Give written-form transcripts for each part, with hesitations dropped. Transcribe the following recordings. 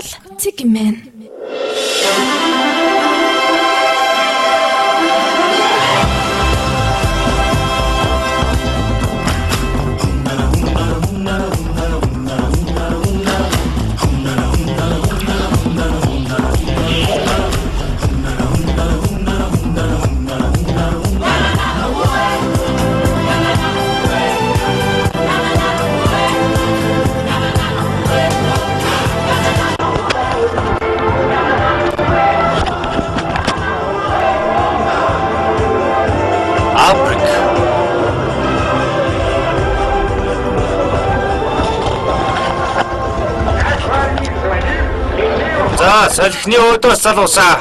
бол цэг юм байна. Салхины өдрөөс залуусаа.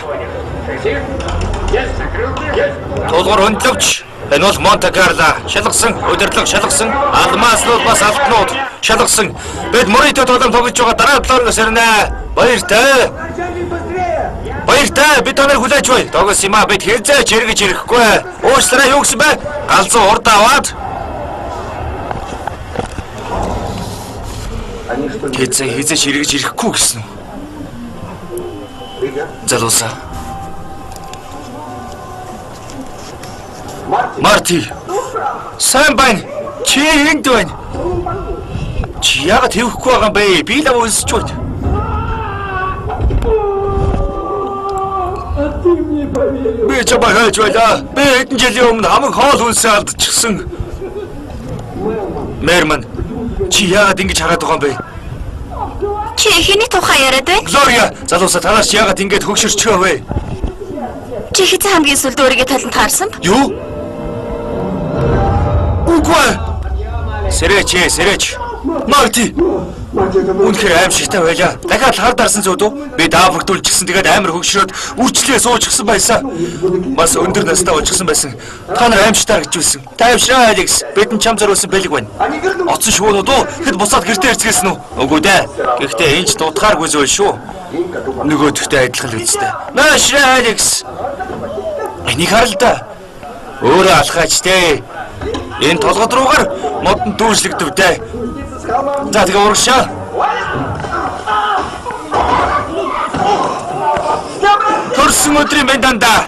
Тулгуур хөндлөвч. Энэ бол Монте-Карло шалгасан, удирдлага шалгасан, алмааснууд бас алтнууд шалгасан. Бид Морито тоглоом тоглож байгаа дараа 7 сарнаа. Баяртай. Баяртай. Бид танаар хүлээж бай. Тогос юм аа. Бид хязгаарч эргэж ирэхгүй. Уучлаарай юу гэсэн бэ? Галзуу урд аваад. Хязгаарч эргэж ирэхгүй гэсэн үү? Залуусаа. Марти. Сайн байна. Чи энд байна. Чи яагаад хэвхгүй байгаа юм бэ? Би л уусч байна. Би чамайг хайж байлаа. Би хэдэн жилийн өмнө хамаг хоол хүнсээ алдчихсан. Мерман. Чи яагаад ингэж хараад байгаа юм бэ? Чи хэний тухай яриад вэ? Глория, залуусаа танаас яагаад ингэж хөгшөрчихөө вэ? Чи хэзээ хамгийн сүүлд өөрийгөө талент таарсан? Юу? Үгүй. Сэрэч. Марти. Үнэхээр аимшигтай байлаа. Дахиад хар дарсан зүуд үү? Би дааврагдуулчихсан. Тэгээд амар хөгшрөөд үрчлээ суучихсан байсан. Бас өндөр настай болчихсон байсан. Та нар аимшигтай гэж байсан. Тайвшраа Алекс. Бид чам зориулсан бэлэг байна. Оцсон шуунууд уу? Хэд бусаад гэртээ ирцгээсэн үү? Үгүй дээ. Гэхдээ энэ ч дутгааргүй зүйл шүү. Нөгөөдөгтэй адилхан л үстэй. Наашраа Алекс. Энийг хараа л да. Өөрөө алхаач дээ. Энэ толгод руугаар модон дүүрслэгдэв дээ. За тэгээ урагшаа. Төрсөн өдрийн байна дандаа.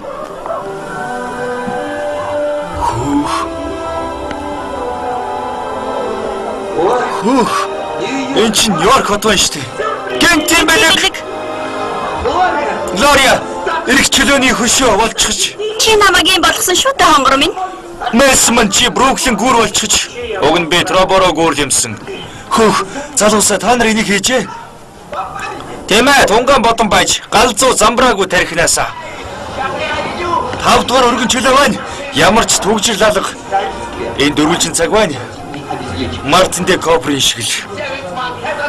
Энэ чинь Нью-Йорк хот байна шүү дээ. Гэнтийн бэлэг. Глория, эрх чөлөөний хөшөө болчихж. Чи намайг юм болгосон шүү дээ хонгор минь. Месман чи Бруклин гүр болчихж. Уг нь би Троборо гүр юмсан. Хөх, залуусаа та нар энийг хийжээ. Тийм ээ, тунган бодон байж, галзуу замбраагүй тархинасаа. 5 дугаар өргөн чөлөө байна. Ямар ч төгжрөл алга. Энэ дөрвөлжин цаг байна. Мартин де Коприн шиг л.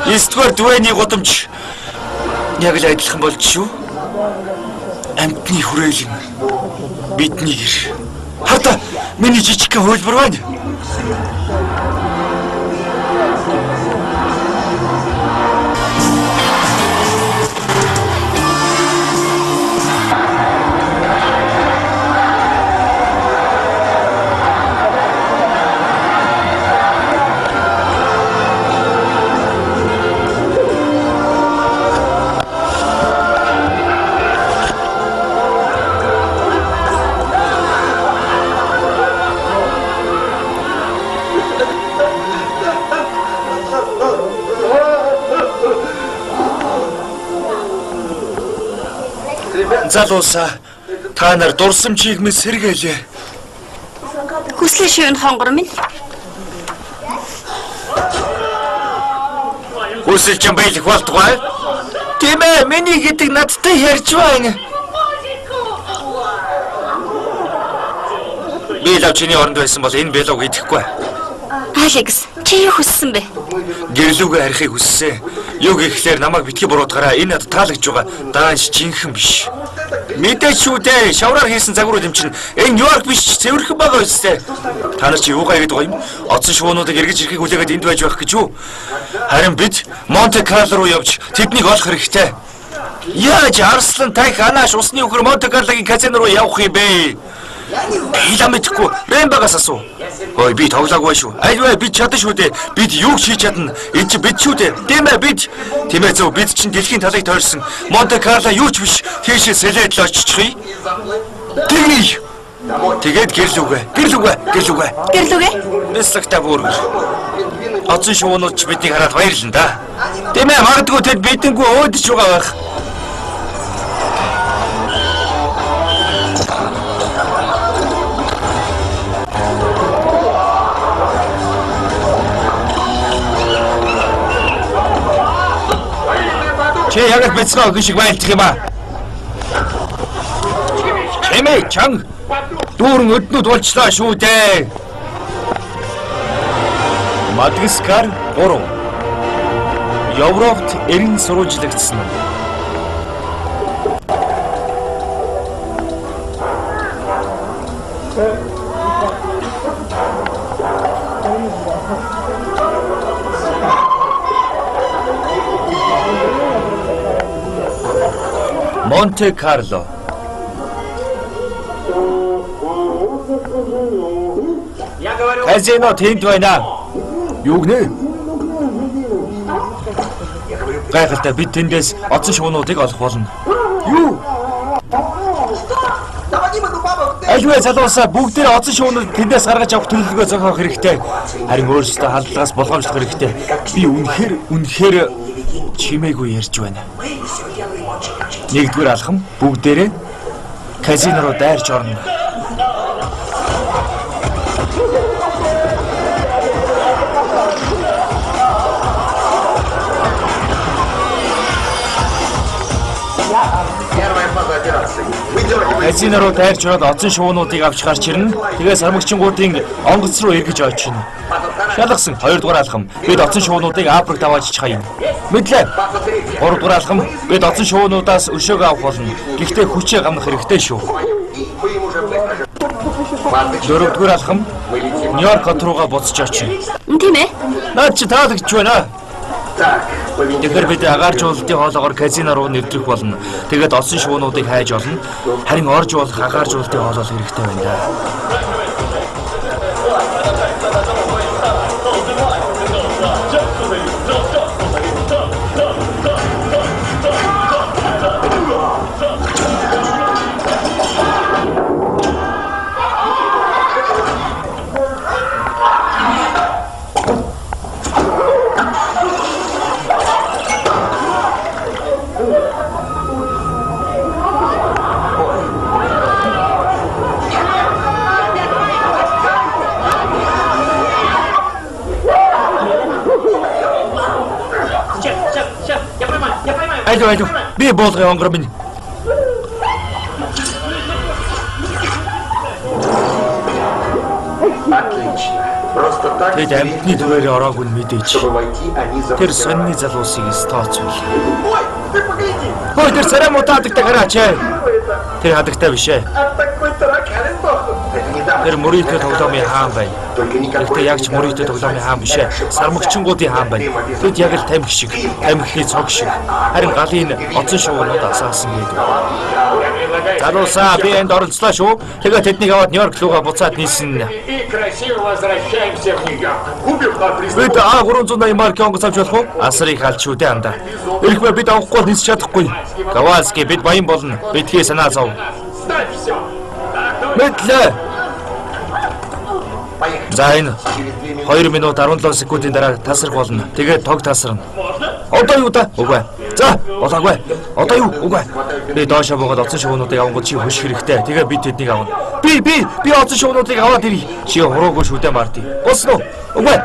9 дугаар Дуэний гудамж. Яг л адилхан болж шүү. Амтны хүрээлэн. Бидний гэр. Хата миний жижигхэн хөлбөр байна. Залуусаа та нар дурсамжийг мэд сэргээлээ. Хүслээ шивэн хонгор минь. Хүсэл ч юм байлах болтугай. Тийм ээ, миний гэдэг надтай ярьж байна. Би л чиний оронд байсан бол энэ белог идэхгүй. Алекс, чи юу хүссэн бэ? Гэрлүүгээ харихыг хүссэн. Юу гэхлээр намайг битгий буруутгаараа энэ надад таалагдж байгаа. Даанч жинхэн биш. Мэдээч шүү дээ. Шавраар хийсэн загварууд юм чинь энэ Нью-Йорк биш цэвэрхэн байгаа үстэй. Та нар чи юугаа яриад байгаа юм? Оцсон шуунуудыг эргэж ирэхийг хүлээгээд энд байж байх гэж юу? Харин бид Монте-Карло руу явж тэднийг олох хэрэгтэй. Яаж Арслан тайх анааш усны үхэр Монте-Карлогийн казино руу явах юм бэ? Би л мэдхгүй. Бэмбагаас асуу. Ой би тоглоогүй шүү. Альваа бид чадна шүү дээ. Бид юу хийж чадна? Энд чи бид шүү дээ. Тийм ээ бид. Тийм ээ зөв бид чинь дэлхийн талыг тойрсон. Монте Карло юу ч биш. Тийшээ сэлээд л оччихъя. Тэгний. Тэгээд гэрлүгэ. Нэслэгтэй бүр. Оцсон шуунууд ч биднийг хараад баярлна да. Тийм ээ магадгүй тэд бидэнгүү өөдөж байгаа байх. Чи яг л бяцгаа өгөх шиг байлдах юм аа. Чимээ чанга дүүрэн өднүүд болчлаа шүү дээ. Мадагаскар 3. Европт эрен сурвалжлагдсан. Монте Карло. Казино тэнд байна. Юу гэнэ? Гайхалтай бид тэндээс оцсон шуунуудыг олох болно. Юу? Альваа залуусаа бүгдээ оцсон шуунууд тэндээс гаргаж авах төлөвлөгөө зохиох хэрэгтэй. Харин өөрсдөө халдлагаас болгоомжлох хэрэгтэй. Би үнэхээр чимээгүй ярьж байна. Нэгдүгээр алхам бүгдээрээ казино руу дайрч орно. Казино руу дайрч ороод оцсон шуунуудыг авч гарч ирнэ. Тэгээ сармагчингуудын онгоц руу эргэж очино. Шалгасан 2 дугаар алхам бид оцсон шуунуудыг Африкт аваач хаяа. Мэдлээ. 3 дугаар алхам бид оцсон шуунуудаас өшөөгөө авах болно. Гэхдээ хүчээ гамнах хэрэгтэй шүү. 4 дугаар алхам Нью-Йорк хот руугаа буцаж очино. Тийм ээ. Наад чи таалагдж байна. Тэгэхээр бид агаар жуултын хоолоогоор казино руу нэвтрэх болно. Тэгээд оцсон шуунуудыг хайж олно. Харин орж болох агаар жуултын хоолол хэрэгтэй байна да. Айду. Би болгоо онгор минь. Тэд амьтны түвээрээ ороогүй мэдээч. Тэр сонины залуусыг стооцвол. Хөөе тэр царай мутаадаг гараач. Тэр хадагтай биш ээ. Тэр мөрийтэй тоглоомын хаан байна. Гэхдээ яг ч мөрийтэй тоглоомын хаан биш ээ. Сармагчингуудын хаан байна. Тэд яг л тамхи шиг, тамхины цог шиг. Харин галын оцсон шуунууд асаасан гэдэг. Залуусаа би энд оролцлоо шүү. Тэгээ тэднийг аваад Нью-Йорк руугаа буцаад нийсэн. Бид А380 марк онгоц авч болох уу? Асрыг халж шүү дээ андаа. Ирэх бид авахгүй бол нисч чадахгүй. Гавалски бид баян болно. Бидхий санаа зов. Мэдлээ. За энэ 2 минут 17 секундын дараа тасрах болно. Тэгээд тог тасарна. Одоо юу та? Үгүй. За, болоогүй. Одоо юу? Үгүй. Би доошоо богоод оцсон шуунуудыг авангууд чи хөших хэрэгтэй. Тэгээ би тэднийг авна. Би оцсон шуунуудыг аваад ирье. Чи хуруугүй шүү дээ Марти. Босно уу? Үгүй.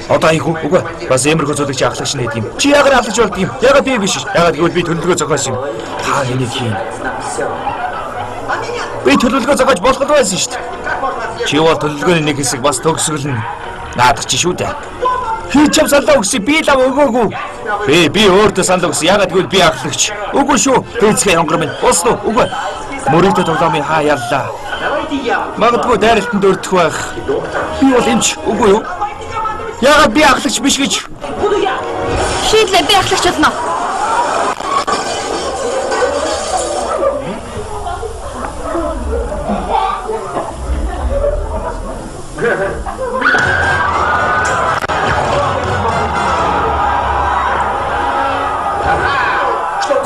Одоо ийхүү. Үгүй. Бас эмэрхүү зүйлийг чи ахлагч нэт юм. Чи яагаад ахлагч болд юм? Яагаад би биш? Яагаад гэвэл би төлөвлөгөө зохиосон юм. Та энийг хийн. Би төлөвлөгөө зохиож болох байсан шүү дээ. Чи бол төлөвлөгөөний нэг хэсэг бас төгсгөлнө. Наадах чи шүү дээ. Хий чам сандаа өгсөн би лав өгөөгүй. Би өөртөө сандаа өгсөн. Яагаад гэвэл би ахлагч. Үгүй шүү. Бэцгээ онгор минь. Босно уу? Үгүй. Мөрийтэй тоглоомын хаа яллаа. Магадгүй дайралтанд өрдөх байх. Би бол эмч. Үгүй юу? Яагаад би ахлагч биш гэж? Шийдлээ би ахлагч болно.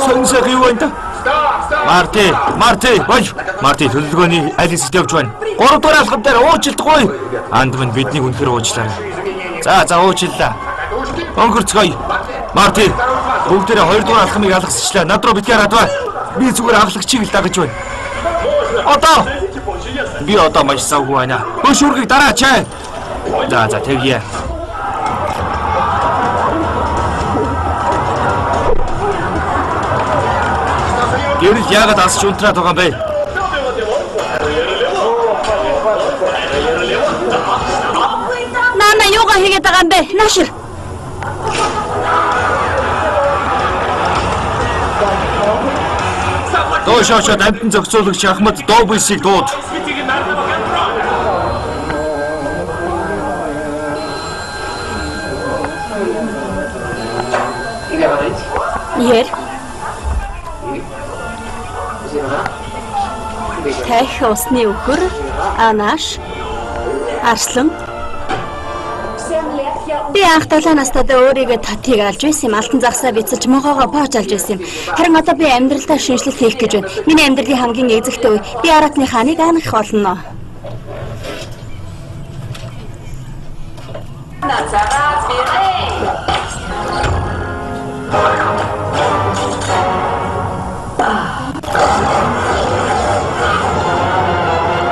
Сонсог юу байна да? Марти, бол. Марти төлөвлөгөөний аль хэсэгт явж байна. 3 дугаар алхам дээр уучлахгүй. Анд минь биднийг үнэхээр уучлаарай. За уучлалаа. Өнгөрцгөөе. Марти, бүгдээрээ 2 дугаар алхамыг алгасчлаа. Над руу битгээр хадваа. Би зүгээр алхагчийг л дагаж байна. Би одоо маш завгүй байна. Хөшүүргийг дараач. За тэгье. Гэрэл яагаад алсч унтраад байгаа юм бэ? Нана юугаа хийгээд байгаа юм бэ? Наашир. Доошоочод амтан зохицуулагч Ахмад Добисийг дууд. Ер. Тэх усны үхэр, Анаш, Арслан. Би анх 7 настайдаа өөрийгөө татыг алж байсан юм. Алтан загсаа бицэлж могоогоо боож алж байсан юм. Харин одоо би амьдралдаа шинжилэл хийх гэж байна. Миний амьдралын хамгийн эзэгтэй үе. Би Аратны хааныг анх болно.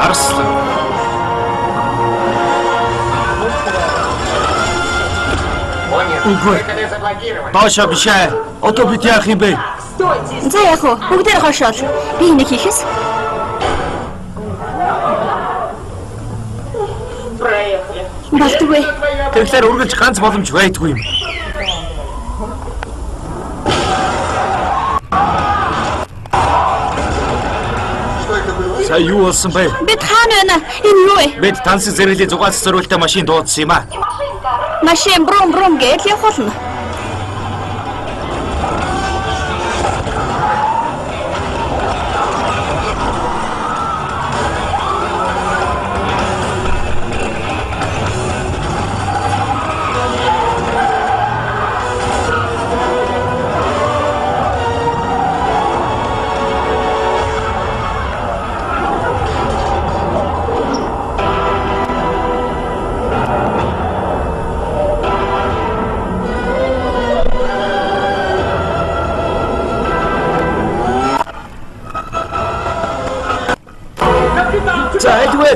Арслан. Үгүй. Доошоо биш ээ. Одоо бид яах юм бэ? За яах вэ? Бүгдээр хошоол. Би энийг хийхээс. Болтгүй. Тэгэхээр үргэлж ганц боломж байдгүй юм. За юу болсон бэ? Бид хаана байна? Энэ юу вэ? Бид тансаг зэрэглэлийн зугаас зориултай машин дуудсан юм аа. Машин брум гэж явах болно.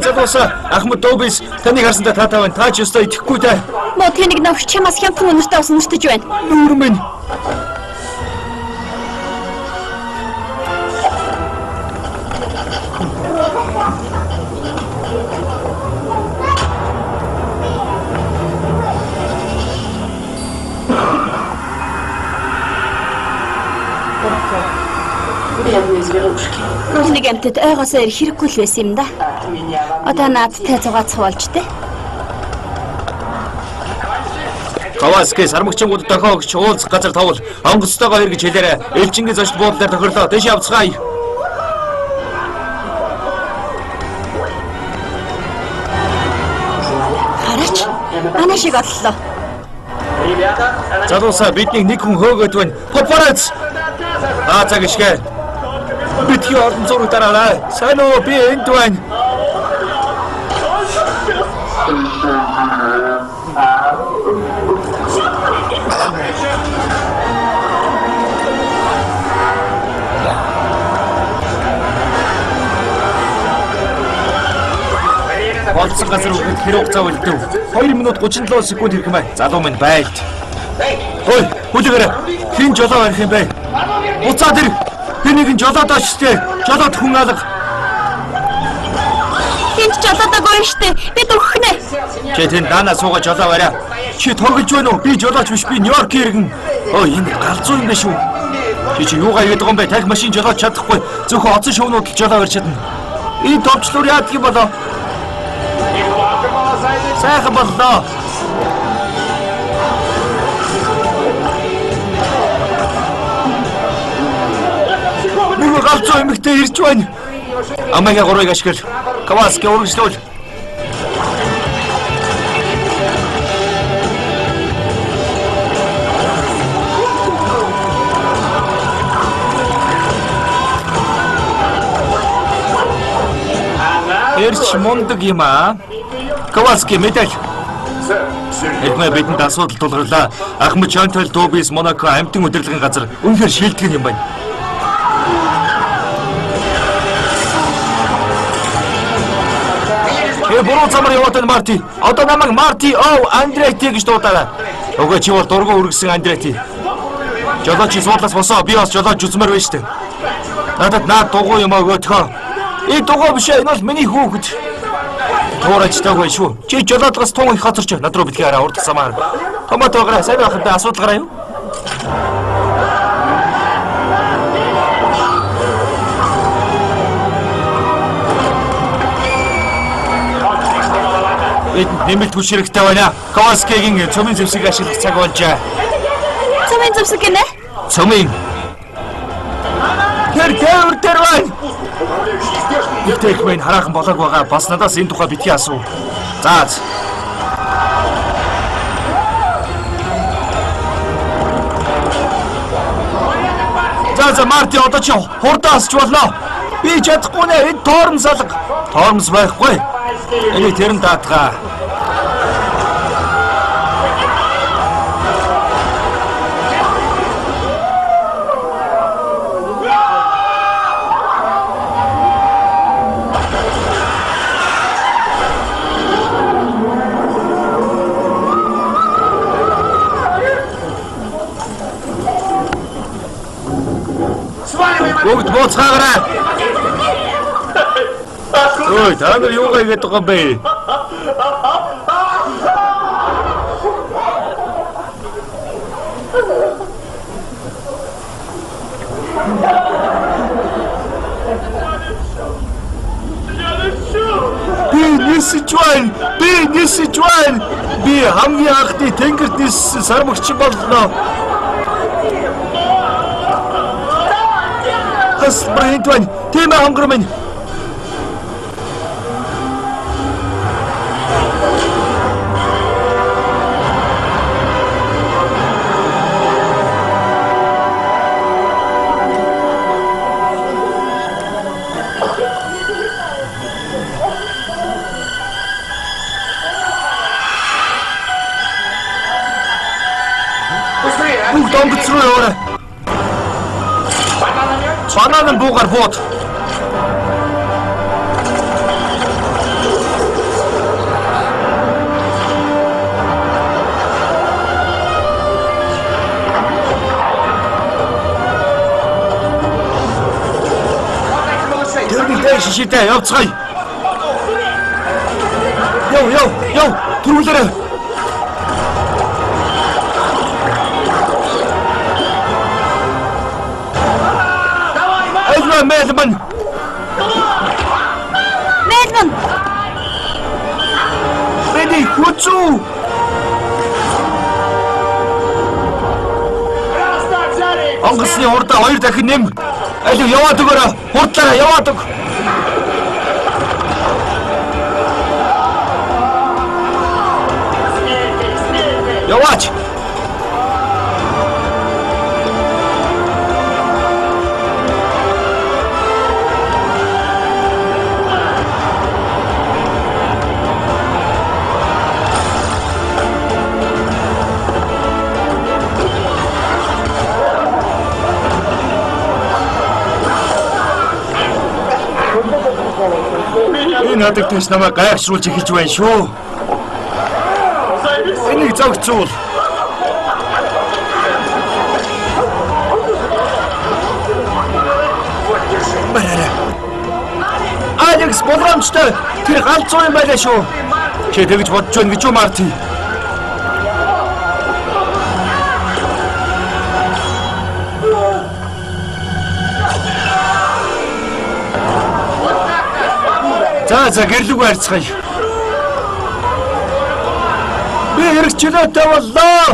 Залуусаа Ахмад Добис таныг харсандаа таатай байна. Та ч ёстой итгэхгүй дээ. Мөн тэнийг навч чамаас хямдхан өнөртөө ус мөртөж байна. Нүүр минь. Нэг амтд ойгоосоо ирэх хэрэггүй л байсан юм да. Одоо наадтай зугаацах болж дээ. Каваскэ сармагчингууд дохоо өгч уулзах газар тавал онгоцтойгоо хэр гэж хэлээрэ. Элчингийн зочд буудлаар тохирлоо. Дэш явцгаая. Хараач. Манай шиг оллоо. Залуусаа биднийг нэг хүн хөөгөөд байна. Подпарац. Цаг ишгэ. Бидний орон зураг дараарай. Сайн уу, би энд байна. Болцсон газар үргэлж хэрэг хугацаа үлдэв. 2 минут 37 секунд ирэх юм байна. Залуу минь байлж. Ой, хүлээгээрэй. Хин жолоо барих юм бэ? Буцаад ир. Тэнийг нь жолоодоо штэ. Жолоод хүн алга. Энд жолоодоогүй штэ. Бид өгөхнэ. Чи тэнд даанаа суугаа жолоо бариа. Чи торгож байна уу? Би жолооч биш, би Нью-Йорк иргэн. Ой, энэ галзуу юм биш үү? Чи юугаа хийгээд байгаа юм бэ? Таг машин жолооч чадахгүй. Зөвхөн оцон шувнууд л жолоо барьж чадна. Энэ товчлуур яадаг юм болоо? Сайхан боллоо. Нэг галзуу эмэгтэй ирж байна. Амагийн 3-ыг ашигла. Каваски үргэлжлүүл. Хавирч мундаг юм аа. Ковалский медаль. Эхмээ бидэнд асуудал тулгарлаа. Ахмад Чантал Тобис Монако амтын удирдлагын газар үнэхээр шилдэг юм байна. Буруу замаар яваад байна Марти. Одоо намайг Марти Андрети гэж дуудаарай. Өгөө чи бол дургуун үргэсэн Андрети. Жолооч суудлаас босоо. Би бас жолооч үзмээр байна штэ. Надад наад дугуй юм өгөөдхөө. Дугуй биш энэ бол миний хүүхэд. Туурайч таагүй шүү. Чи жолоодгоос тун их хоцорч над руу битгий хараа урд замаар. Томатогоо сайн байхад асуудал гараа юу? Нэмэлт хүч хэрэгтэй байна. Ковалскигийн цөмийн зэвсэг ашиглах цаг болжээ. Цөмийн зэвсэг гинэ? Цөмийн. Тэр дээр байна. Ихтэй мэн хараахан болоог байгаа. Бас надаас энэ тухай битгий асуу. За. За Марти одоо чи хурдаасч боллоо. Би чадахгүй нэ. Энэ тоормс алга. Тоормс байхгүй. Энийг тэрэн даатгаа. Бүгд бууцгаарай. Ой, та нар юу гээд байгаа юм бэ? Би нисэж байна. Би хамгийн анхны тэнгэрт ниссэн сармагч боллоо. Бринтван, тийм хангар минь. Бүгд онгоц руу яваарай. Бананын буугаар бууд. Тэрнийхээ шишидээ явцгаая. Яв, түрүүлээрэй. Мэдмэн. Бэди хүчүү. Онгоцны хурдаа 2 дахин нэм. Алив яваад өгөөрэй. Хурдлаараа яваад өг. Яваач. Надад тийш намайг гайхшруулж эхэлж байна шүү. Энийг зогцуул. Алекс боломжтой. Тэр галзуу юм байлаа шүү. Чи тэгж бодож байна гэж үү Марти? За гэрлүүг харьцгаая. Би хэрэгчлөөтэй боллоо.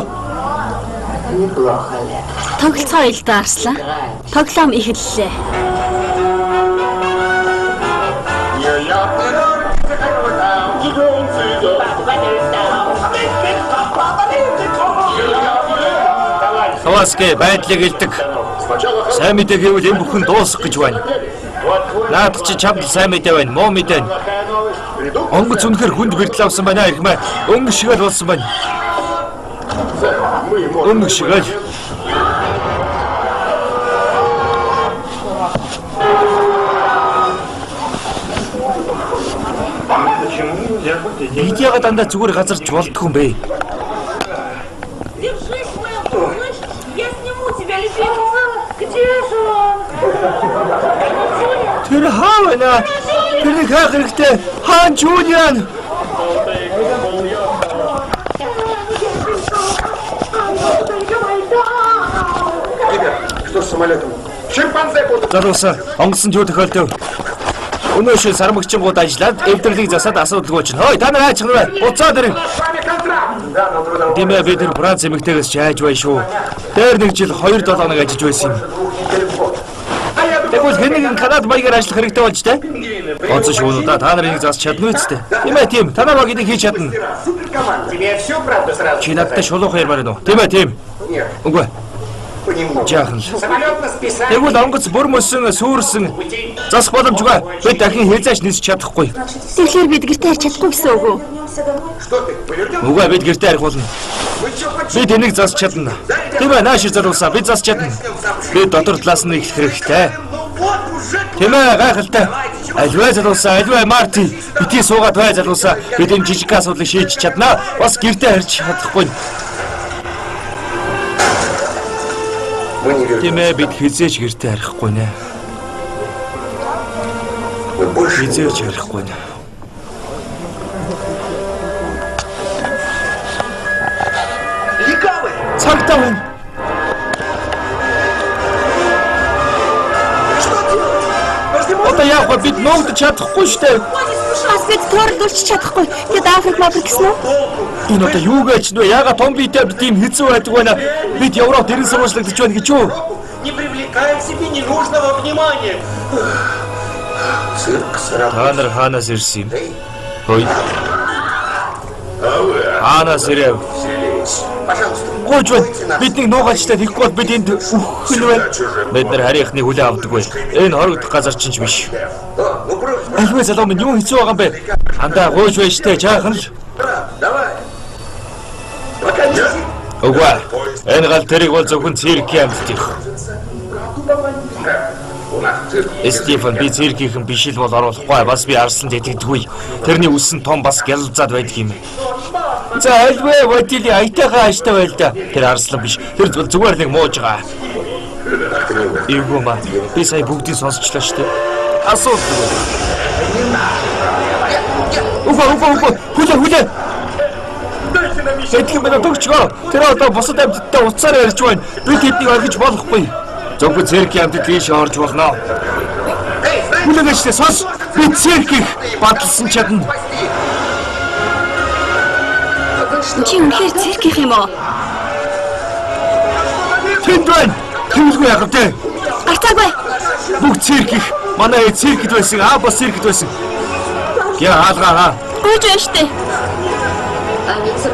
Тоглолцоо илдаарслаа. Тоглоом эхэллээ. Ковалский байдлыг илдэг. Сайн мэдээ гэвэл энэ бүхэн дуусах гэж байна. Наад чи чамд сайн мэдээ байна, муу мэдээ. Онгоц үнэхээр хүнд бэртэл авсан байна их мэ. Өнгө шиг л болсон байна. Өнгө шиг л. Бид яагаад дандаа зүгээр газарч болдгүй юм бэ? Тэр хаана? Тэр хаах хэрэгтэй. Хаан Жулиан. Что с самолетом? Шимпанзе будут. Залуусан онгоцсон юу тохиолдов? Өнөөшөө сармагчингууд ажиллаад эвдэрлийг засаад асуудалгүй чинь. Хөөе, та нар хайчих вэ? Буцаад ирэн. Димэ бид тэр Франц эмэгтэйгээс чааж бай шүү. Дээр нэг жил 2-7 хоног ажиллаж байсан юм. Тэгвэл хэн нэгэн Канад маягаар ажиллах хэрэгтэй болж тэ? Онцон шүү да та нарыг засч чадна үсттэй. Тийм ээ тийм. Та нар багийг хийж чадна. Чи надтай шулуух ярмаар байна уу? Тийм ээ тийм. Үгүй. Жаахан. Тэгвэл онгоц бүр мөсөн сүрсэн засах боломжгүй. Бид дахин хязгаарч нисч чадахгүй. Тэгэхээр бид гэртээ харж чадахгүй гэсэн үг үү? Үгүй бид гэртээ харих болно. Бид энийг засч чадна. Тийм ээ наашир залуусаа бид засч чадна. Бид дотор талаас нь их хэрэгтэй. Тийм ээ гайхалтай. Альваа залуусаа, альваа Марти. Бити суугаад бай залуусаа. Бид энэ жижиг асуудлыг шийдэж чаднаа. Бас гэртээ харж чадахгүй. Тийм ээ бид хизээч гэртээ харахгүй нэ. Хизээч харахгүй нэ. Цагтаа байна. Одоо яах вэ? Бид нуугдаж чадахгүй штэ. Бас бид төрөлдүүлж чадахгүй. Тэд Африк гэсэн үү? Энэ одоо юу гэж нөө яга том биетэй бид ийм хэцүү байдаг байна. Бид Европ дэрэн сурвалжлагдаж байна гэж юу? Не привлекай к себе ненужного внимания. Та нар хаанаас ирсэн юм? Хөөе. Хаанаас ирэв? Гооч бидний нуугачтай тэгэхгүй бол бид энд үхэх вэ? Бид нар харийнхны хүлээ авдаг бай. Энэ хорогдох газар чинь биш. Альваа залуу минь юу хэцүү байгаа юм бэ? Хандаа гооч байж тээ жаахан л. Үгүй. Энэ гал тэрийг бол зөвхөн циркийн амьтдих. Стефан би циркийн биш л бол оруулахгүй. Бас би арслан тэтгэдэггүй. Тэрний үсэн том бас гялалзаад байдаг юм. За альваа водили айтайхаа ааштай байл да. Тэр арслан биш. Тэр зүгээр нэг мууж байгаа. Игома. Би сая бүгдийг сонсчлаа шүү дээ. Асуудал. Уфа. Хүлээ. Тэтгэн байна төгчгөө. Тэр одоо босод амьтдаа уцаар ярьж байна. Би тэднийг орхиж болохгүй. Зөвхөн циркийн амьтад ийш орж болно. Хүлээгээчтэй сонс. Би циркийг баталсан чадна. Чи үнэхээр цирких юм уу? Тэнд байна. Тэгэлгүй яах вэ? Гарцаагүй. Бүгд цирких. Манай циркэд байсан. Бас циркэд байсан. Яа хаалгаа. Гүйж байна штэ.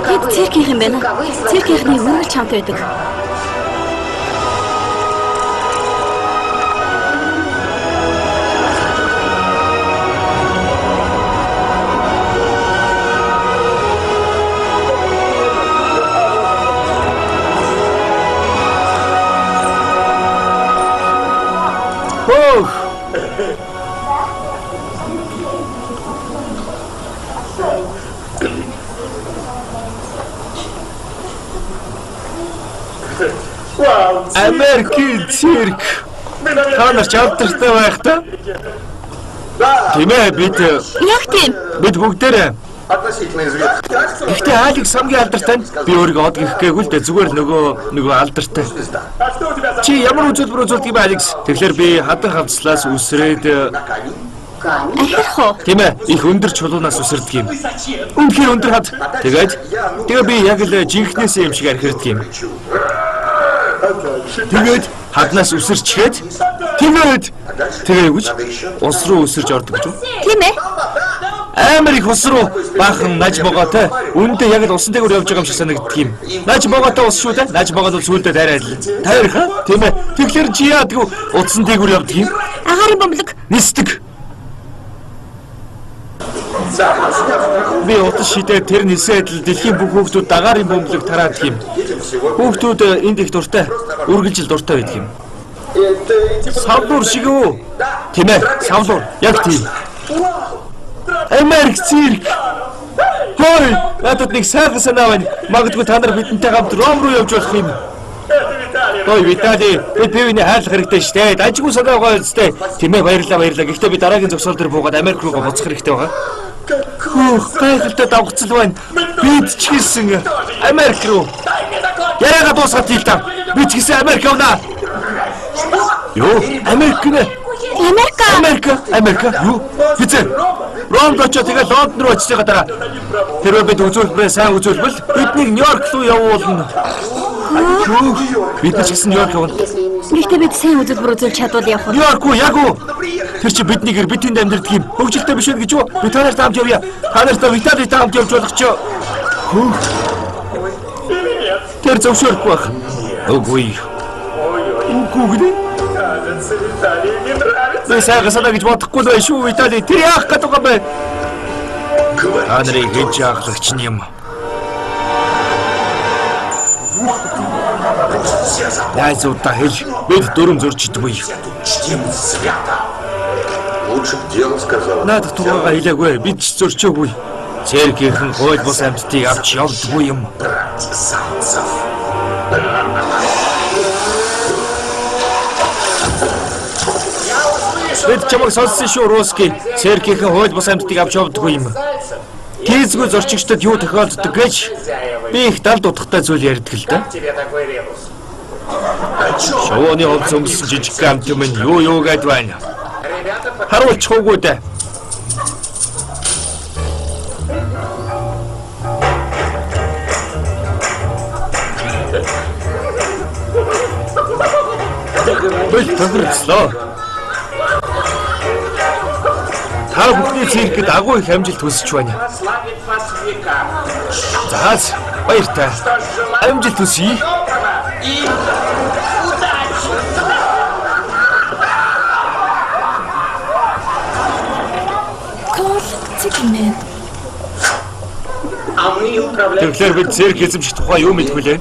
Тэд цирких юм байна. Циркийнхний мөрөл чамд байдаг. Америкийн цирк. Та нар ч алдартай байх та. Тийм ээ бид Яг тийм. бид бүгдээрээ Относительно известный. ихтэй Алекс хамгийн алдартай. Би өөрийгөө од гэх гээгүй л дээ зүгээр нөгөө алдартай. Чи ямар үзүүлбэр үзүүлдэг юм Алекс? Тэгэхээр би хадан хавцлаас үсрээд Ахирах уу? тийм ээ их өндөр чулуунаас үсэрдэг юм. Үнэхээр өндөр хад. Тэгээ би яг л жинхнээс юм шиг архирдаг юм. Тэгээд хаднаас үсэрчгээд тэгээ гэж ус руу үсэрж ордог гэж. Тийм ээ. Амар их ус руу баахан наж могоотой. Үүндээ яг л усан дээгүүр явж байгаа юм шиг санагддаг юм. Наж могоотой ус шүү дээ. Наж могоод сүүлдээ тайраад л. Тайрах аа? Тийм ээ. Тэгэхээр чи яадгүй утсан дээгүүр явдаг юм? Агаарын бомблог. Нисдэг. Би утас шидээ тэр нисээд л дэлхийн бүх хүүхдүүд дагаарын бөмбөлөг тараад юм. Хүүхдүүд энд их дуртай, үргэлжил дуртай байдаг юм. Савлуур шиг үү? Тийм ээ, савлуур. Яг тийм. Америк цирк. Хой, надад нэг сайхан санаа байна. Магадгүй та нар бидэнтэй хамт Ром руу явж болох юм. Ой, Виталий, бид бивний хайрлах хэрэгтэй шүү дээ. Дажгүй санаа гоё үстэй. Тийм ээ, баярлалаа. Гэхдээ би дараагийн зогсоол дээр буугаад Америк руу буцах хэрэгтэй байгаа. Гайхалтай давгцал байна. Бид ч гэсэн Америк руу. Яриагаа дуусгаад ийл та. Би ч гэсэн Америк явна. Юу? Америк нэ? Америк. Юу? Бицээ. Ромд очоо тэгээ Лондон руу очиж байгаа дараа. Тэрөө бид үзүүлбэрээ сайн үзүүлбэл биднийг Нью-Йорк руу явуулна. Бид ч гэсэн Нью-Йорк явна. Гэхдээ бид сайн үзүүлбэр үзүүлж чадвал явах уу? Нью-Йорк уу, яг уу? Тэр чи биднийг бидэнд амьдрдаг юм. Хөгжилтэй биш үү гэж юу? Би та нартай хамт явъя. Та нартай Виталитай хамт явж болох ч. Тэр зөвшөөрөхгүй байх. Үгүй. Үгүй. Би сайхан санаа гэж бодохгүй л байх шүү, Виталий. Тэр яах гэдэг юм бэ? Та нарыг хийж яахлагч юм. Найзуудаа хэл, бид дүрм зурчдаггүй. Надад тугаагаа хэлээгүй, бид ч зурчаагүй. Цэргийнхэн хууль бус амьтдыг авч явдаггүй юм. Бид чамайг сонссон шүү, Русский. Цэргийнхэн хууль бус амьтдыг авч явдаггүй юм. Хийзгүй зорчигчдод юу тохиолддог гэж би их далд утгатай зүйл ярьдаг л да. Шовооны хувцас өнгөсөн жижиг амт юм юу гэд байна. Харуулчихгүй дээ. Бэл тохирцлоо. Та бүхний циркэд агуу их амжилт хүсэж байна. Заас баяртай. Амжилт хүсье. Тэгэхээр бид цирк эзэмших тухай юу мэдэх вүлээ?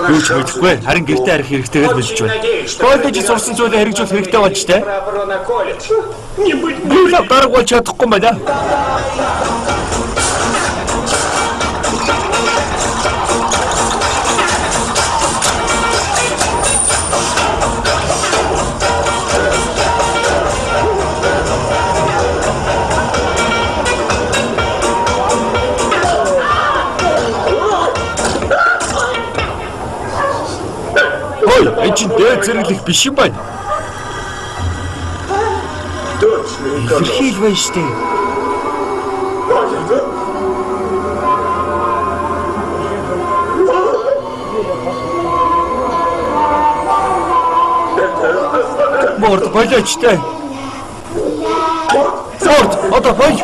Юу ч мэдэхгүй. Харин гэртээ арих хэрэгтэй гэж мэдэж байна. Коллежид сурсан зүйлээ хэрэгжүүлэх хэрэгтэй болж тээ. Би л дараг болж чадахгүй байна. Эчин дээд зэрэглэх биш юм байна. Хэрхийл байна штэ. Борд болоочтой. Борд, одоо бой.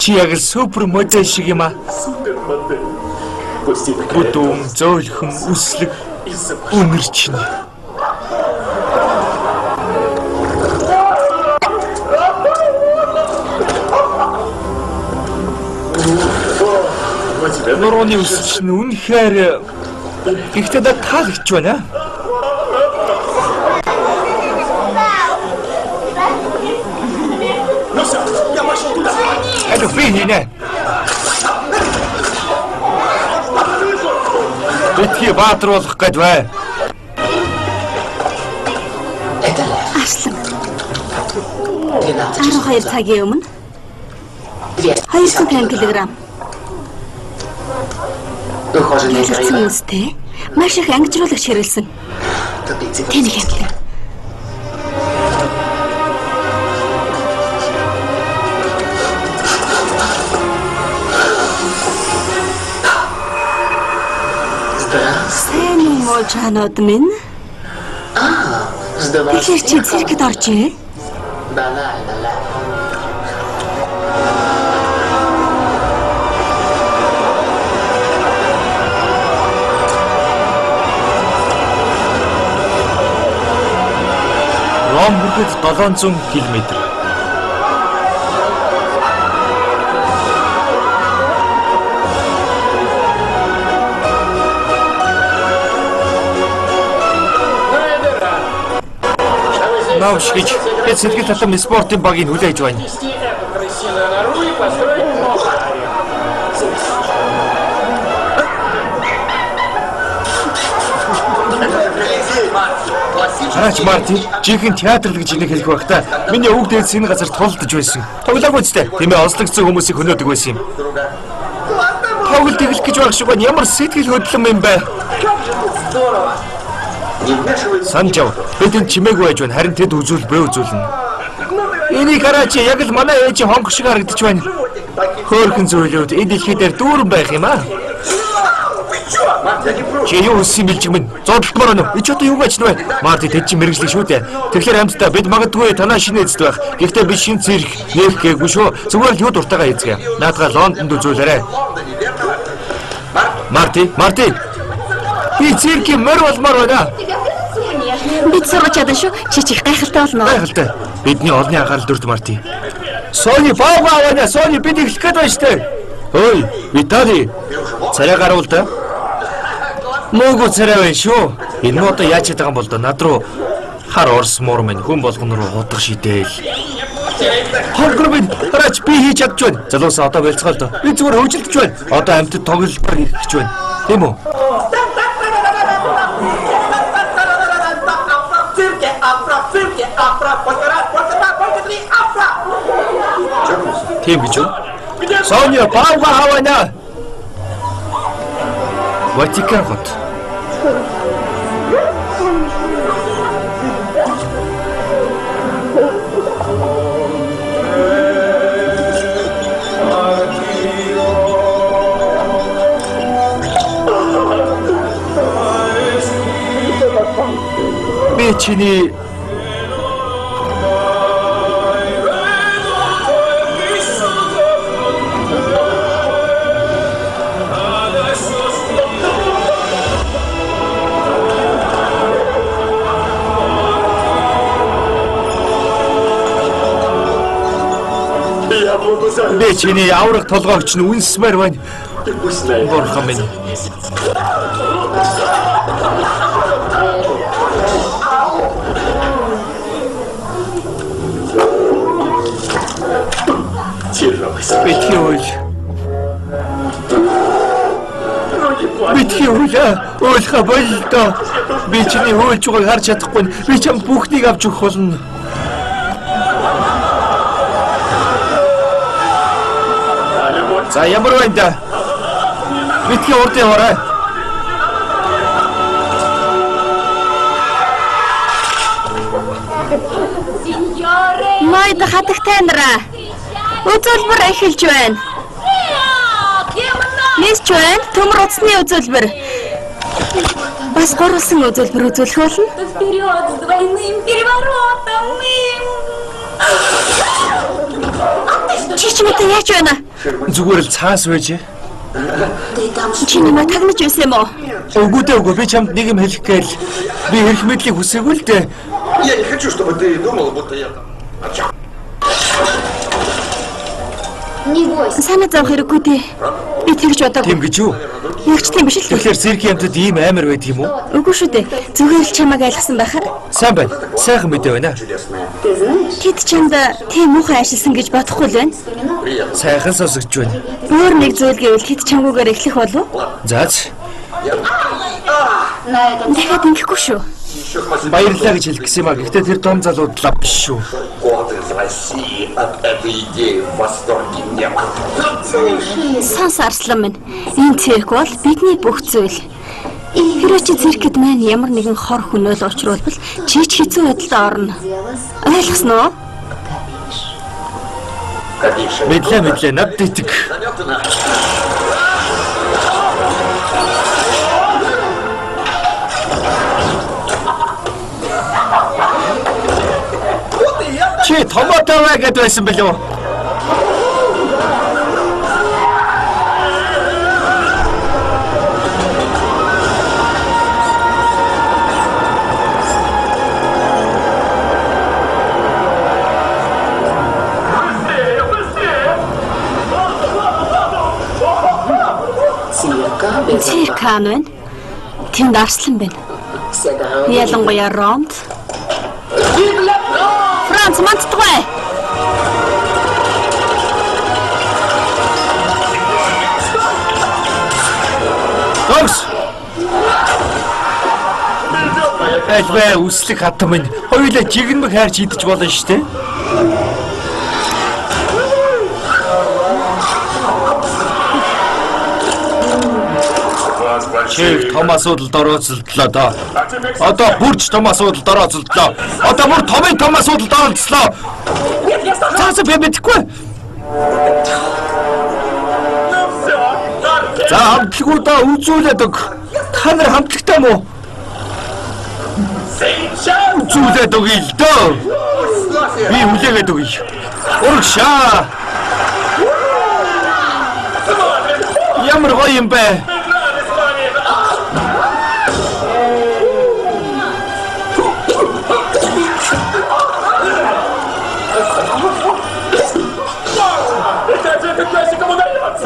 Чи яг супер модель шиг юм аа. Бүдүүн, зөөлхөн, үслэг, үнэрчнэ. Нурууны үсч нь үнэхээр ихтэй таалагдж байна. Это фигня. Битгий баатар болох гээд бай. Аслан. 12 цагийн өмнө 250 кг. Ялгцсан үстэй маш их ангижруулагч хэрэгэлсэн. Тэний хэмлээ. Сайн юм уу чанууд минь? Тэгэхээр чи циркэд оржээ? Ром бүхэд 700 км. Навшгич хэсэгт татам спортын багийн хүлээж байна. Хараач Марти, жинхэнэ театр гэж энийг хэлэх байх та. Миний өвөг дээдс энэ газар тоглолтож байсан. Тоглоагүй үстэй. Тэмээ онцлогдсон хүмүүсийг хөнөөдөг байсан юм. Тоглолт эхлэх гэж байх шиг байна. Ямар сэтгэл хөдлөм юм бэ? Санжав, бид энэ чимээгүй байж байна. Харин тэд үзүүл бэ үзүүлнэ. Энийг хараач, яг л манай ээж хонх шиг харагдаж байна. Хөөрхөн зүйлүүд энэ дэлхий дээр дүүрэн байх юм аа. Чи юу хийсэн бэлж минь? Зодтолтмор өнө. Ич одоо юу гэж нэ? Марти тэд чи мэрэгжлэх шүү дээ. Тэгэхээр хамтдаа бид магадгүй танаа шинэ эзэд байх. Гэхдээ би шинэ цирк нээх гээгүй шүү. Зүгээр л юу дуртайгаа эзгээ. Наадгаа Лондонд үзүүлээрэй. Марти. Би циркийн мөр болмоор байна. Бид сурч чадсан шүү. Чи чих гайхалтай болно. Гайхалтай. Бидний олонний анхаарал дүрд Марти. Сони бааваа, Сони бид эхлэх гээд байна штэ. Ой, Витали. Царай гаруул да. Мөөгөө царай байна шүү. Энэ нь одоо яаж чадсан бол над руу хар орс муур минь хүн болгон руу хутгах шидээл. Хогрбин хараач би хийж чадж байна. Залуусаа одоо болцгоо л доо. Би зүгээр хөвжөлдөж байна. Одоо амьтад тоглолтоор ирэх гэж байна. Тийм үү? Тийм гэж үү? Соня баага хавана. Ватикан хот. Би чиний би чиний аврах толгоогч нь үнсмээр байна. Бурхан минь. Битгий уйлха болдоо. Би чиний хуйлж байгааг харж чадахгүй. Би чам бүхнийг авч өгөх болно. За ямар байна да? Битгий урдын орой. Майд хатагтай нараа. Үзүүлбэр эхэлж байна. Мисс Чуэн, төмөр утасны үзүүлбэр. Бас гурван үзүүлбэр үзүүлэх болно. Вперед с двойным переворотом! Чи мэдээ яаж байна? Зүгээр л цаас байж. Чи нэмээ тагнаж байсан юм уу? Үгүй би чамд нэг юм хэлэх гээл. Би хэрэг мэдлийг хүсээгүй л дээ. Я не хочу, чтобы ты думал, будто я там. Не бойся. Санаа зовх хэрэггүй дээ. Би тэгж бодоагүй. Тийм гэж юу? Яг ч тийм биш л. Тэгэхээр циркийн амтад ийм амар байд юм уу? Үгүй шүү дээ. Зүгээр л чамайг айлгсан байхаар. Сайн байна. Сайхан мэдээ байна. Тэд чамд тийм муухай ажилласан гэж бодохгүй л байна. Сайхан сонсогдож байна. Өөр нэг зүйл гэвэл тэд чамгүйгээр эхлэх болов уу? Заач. Дахиад ингэхгүй шүү. Баярлалаа гэж хэлэх гэсэн юм а. Гэхдээ тэр том залуудлаа биш шүү. Год из России от этой идеи в восторге не был. Санс арслан минь. Энэ цирк бол бидний бүх зүйл. Хэрэв чи циркэд маань ямар нэгэн хор хөнөөл учруулбал чи ч хэцүү байдалд орно. Ойлгосноо? Мэдлээ над дитэг. Чи томатоваа гэдээ байсан билүү? Циркан байна. Тэнд арслан байна. Ялангуяа Ромд. Франц мандтгай. Томс. Альваа үслэг хатан минь. Хоёулаа жигнэмэг хайрч идэж болно шүү дээ. Чи том асуудалд орооцолдлоо доо. Одоо бүрч том асуудалд орооцолдлоо. Одоо бүр том асуудалд оролцлоо. Цаасаа би мэдэхгүй. За хамтлагуудаа үзүүлээд өг. Та нар хамтлагтай мó? Үзүүлээд өгье л дөө. Би хүлээгээд өгье. Урагшаа. Ямар гоё юм бэ?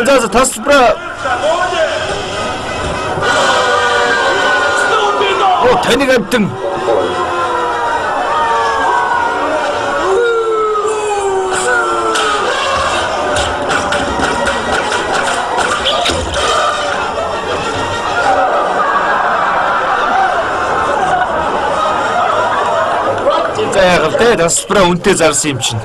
За тасбра. О таныг амтэн. Зайгалтай тасбра үнтэй зарсан юм чинь.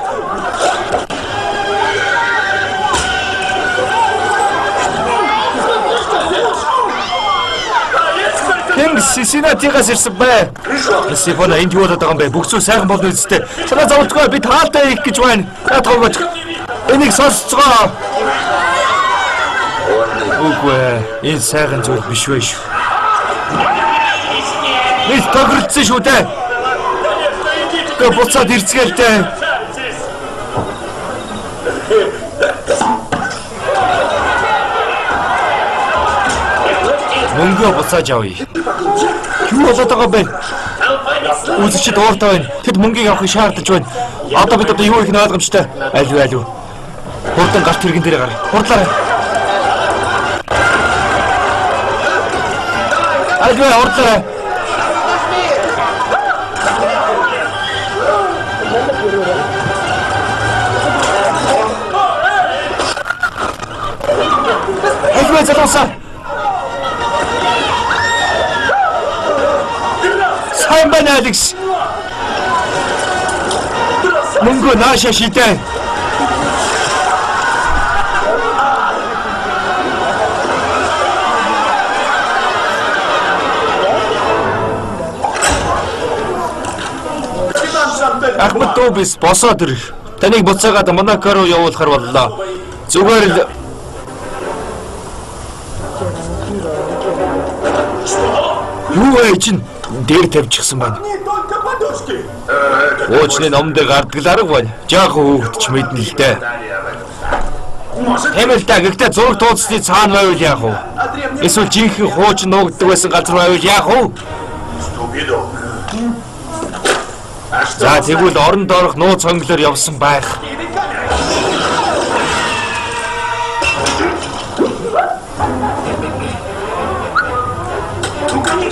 Синатигаас ирсэн бай. Сифона энд юу болоод байгаа юм бэ? Бүх зүйл сайхан болно үстэй. Санаа зовдгоо би таалтай их гэж байна. Таатгооч. Энийг сонсцгоо. Үгүй энэ сайхан зүйл биш вэ шүү. Бид тохиролцсон шүү дээ. Гэ буцаад ирцгээлтэй. Мөнгө буцааж авъя. Юу болоод байгаа бэ? Үзэгчд ууртай байна. Тэд мөнгийг авахыг шаардаж байна. Одоо бид юу их ойлгомжтой. Алив. Хурдан гарт хэрэгэн дээр гараа. Хурдлаарай. Алив хурдлаарай. Алив залуусаа. Сайн байна Алекс. Мөнгө нааша шидэ. Ахмад Тобис босоод ирэх. Таныг буцаагаад Монако руу явуулахар боллоо. Зүгээр л юу вэ чинь дээр тавьчихсан байна. Уучны ном дээр гардаг арга байна. Жаахан хөөгдч мэднэ л дээ. Хэмэл та гэхдээ зураг тууцны цаана байвал яах вэ? Эсвэл жинхэнэ хуучин нуугддаг байсан газар байвал яах вэ? За тэгвэл орон доорх нууц хонглоор явсан байх.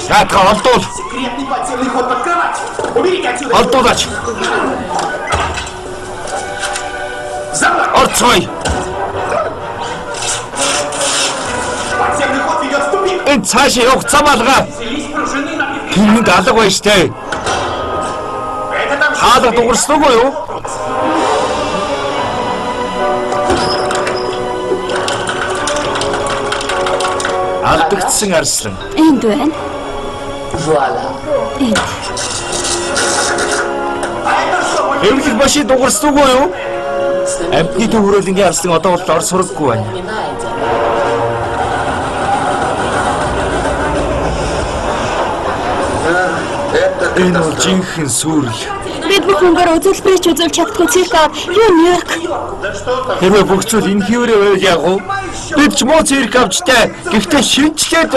Яатга олдуул. Олдуулаач. Орцгой. Энэ цаашаа явах зам алгаа. Тэрний алга байна штэ. Хаалга дуурснаагүй юу? Алдагдсан арслан. Энд байна. Энд. Эвлэг машин дуурснаагүй юу? Амтны төвөрөлнгийн арслан одоо бол ор сураггүй байна. Энэ бол жинхэнэ сүрэл. Бид бүх мөнгөөр үзүүлбэрч үзүүлж чаддгүй цирк аваад юу Нью-Йорк. Хэрвээ бүх зүйл энэ хിവэрэ байвал яг уу? Бид ч муу цирк авчтай. Гэхдээ шинжлээд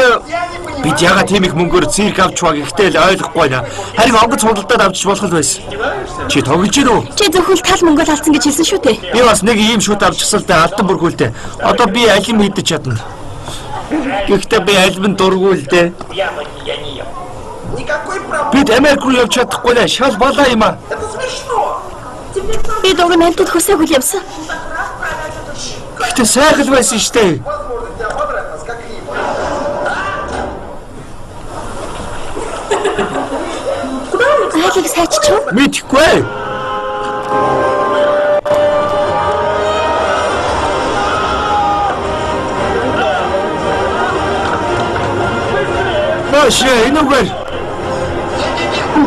бид ягаад тийм их мөнгөөр цирк авч байгаа гэхдээ л ойлгохгүй байна. Харин онгоц худалдаад авчиж болох л байсан. Чи тоглож гин үү? Чи зөвхөн тал мөнгөөр алдсан гэж хэлсэн шүү дээ. Би бас нэг ийм шүт авчихсан л да алдан бүргүүлдэ. Одоо би аль юм хийдэж чадна. Гэхдээ би аль нь дургуулдэ. Бид Америк руу явж чадахгүй нэ. Шал балаа юм аа. Би дург нэлтэд хөсөөгүй явсан. Гэхдээ сайхан байсан штэ. Айлыг сайччих. Мэдхгүй. Маш энэгээр.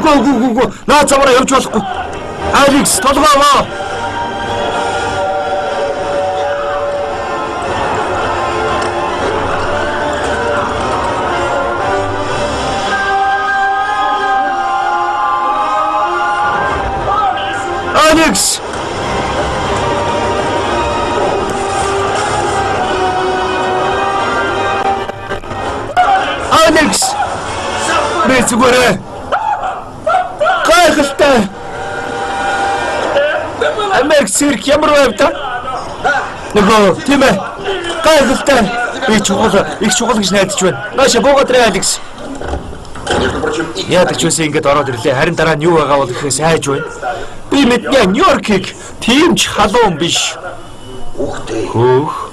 Гү. Наа замаараа явж болохгүй. Алекс толгоовоо. Алекс. Алекс. Бэцгэрэ. Гайхалтай. Америк цирк ямар байв та? Нөгөө тийм ээ. Гайхалтай. Би их чухал гэж найдаж байна. Нааша буугаад ирээ Алекс. Яадаг ч үгүй ингэж ороод ирлээ. Харин дараа нь юу байгаа бол гэхээс айж байна. Би мэднэ Нью-Йоркийг тийм ч халуун биш. Хөөх.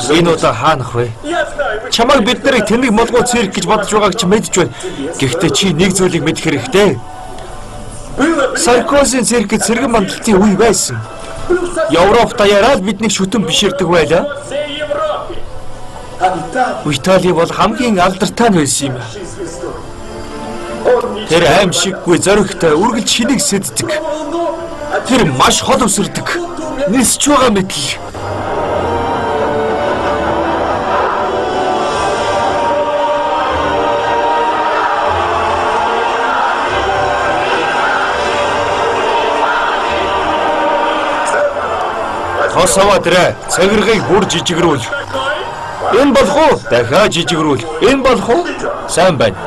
Энэ удаа хаанах вэ? Чамайг бид нарыг тэнэг молгоо цирк гэж бодож байгааг чи мэдж байна. Гэхдээ чи нэг зүйлийг мэдэх хэрэгтэй. Саркозын циркэд цэргэн мандалтын үе байсан. Европ даяараа бидний шүтэн биширдэг байлаа. Итали бол хамгийн алдартай нь байсан юм. Тэр аимшиггүй зоригтой үргэлж шинийг сэддэг. Тэр маш хол өсөрдөг. Нисч байгаа мэтэл. Хосоо тэрэ цагиргыг бүр жижигрүүл. Энэ болох уу? Дахиад жижигрүүл. Энэ болох уу? Сайн байна.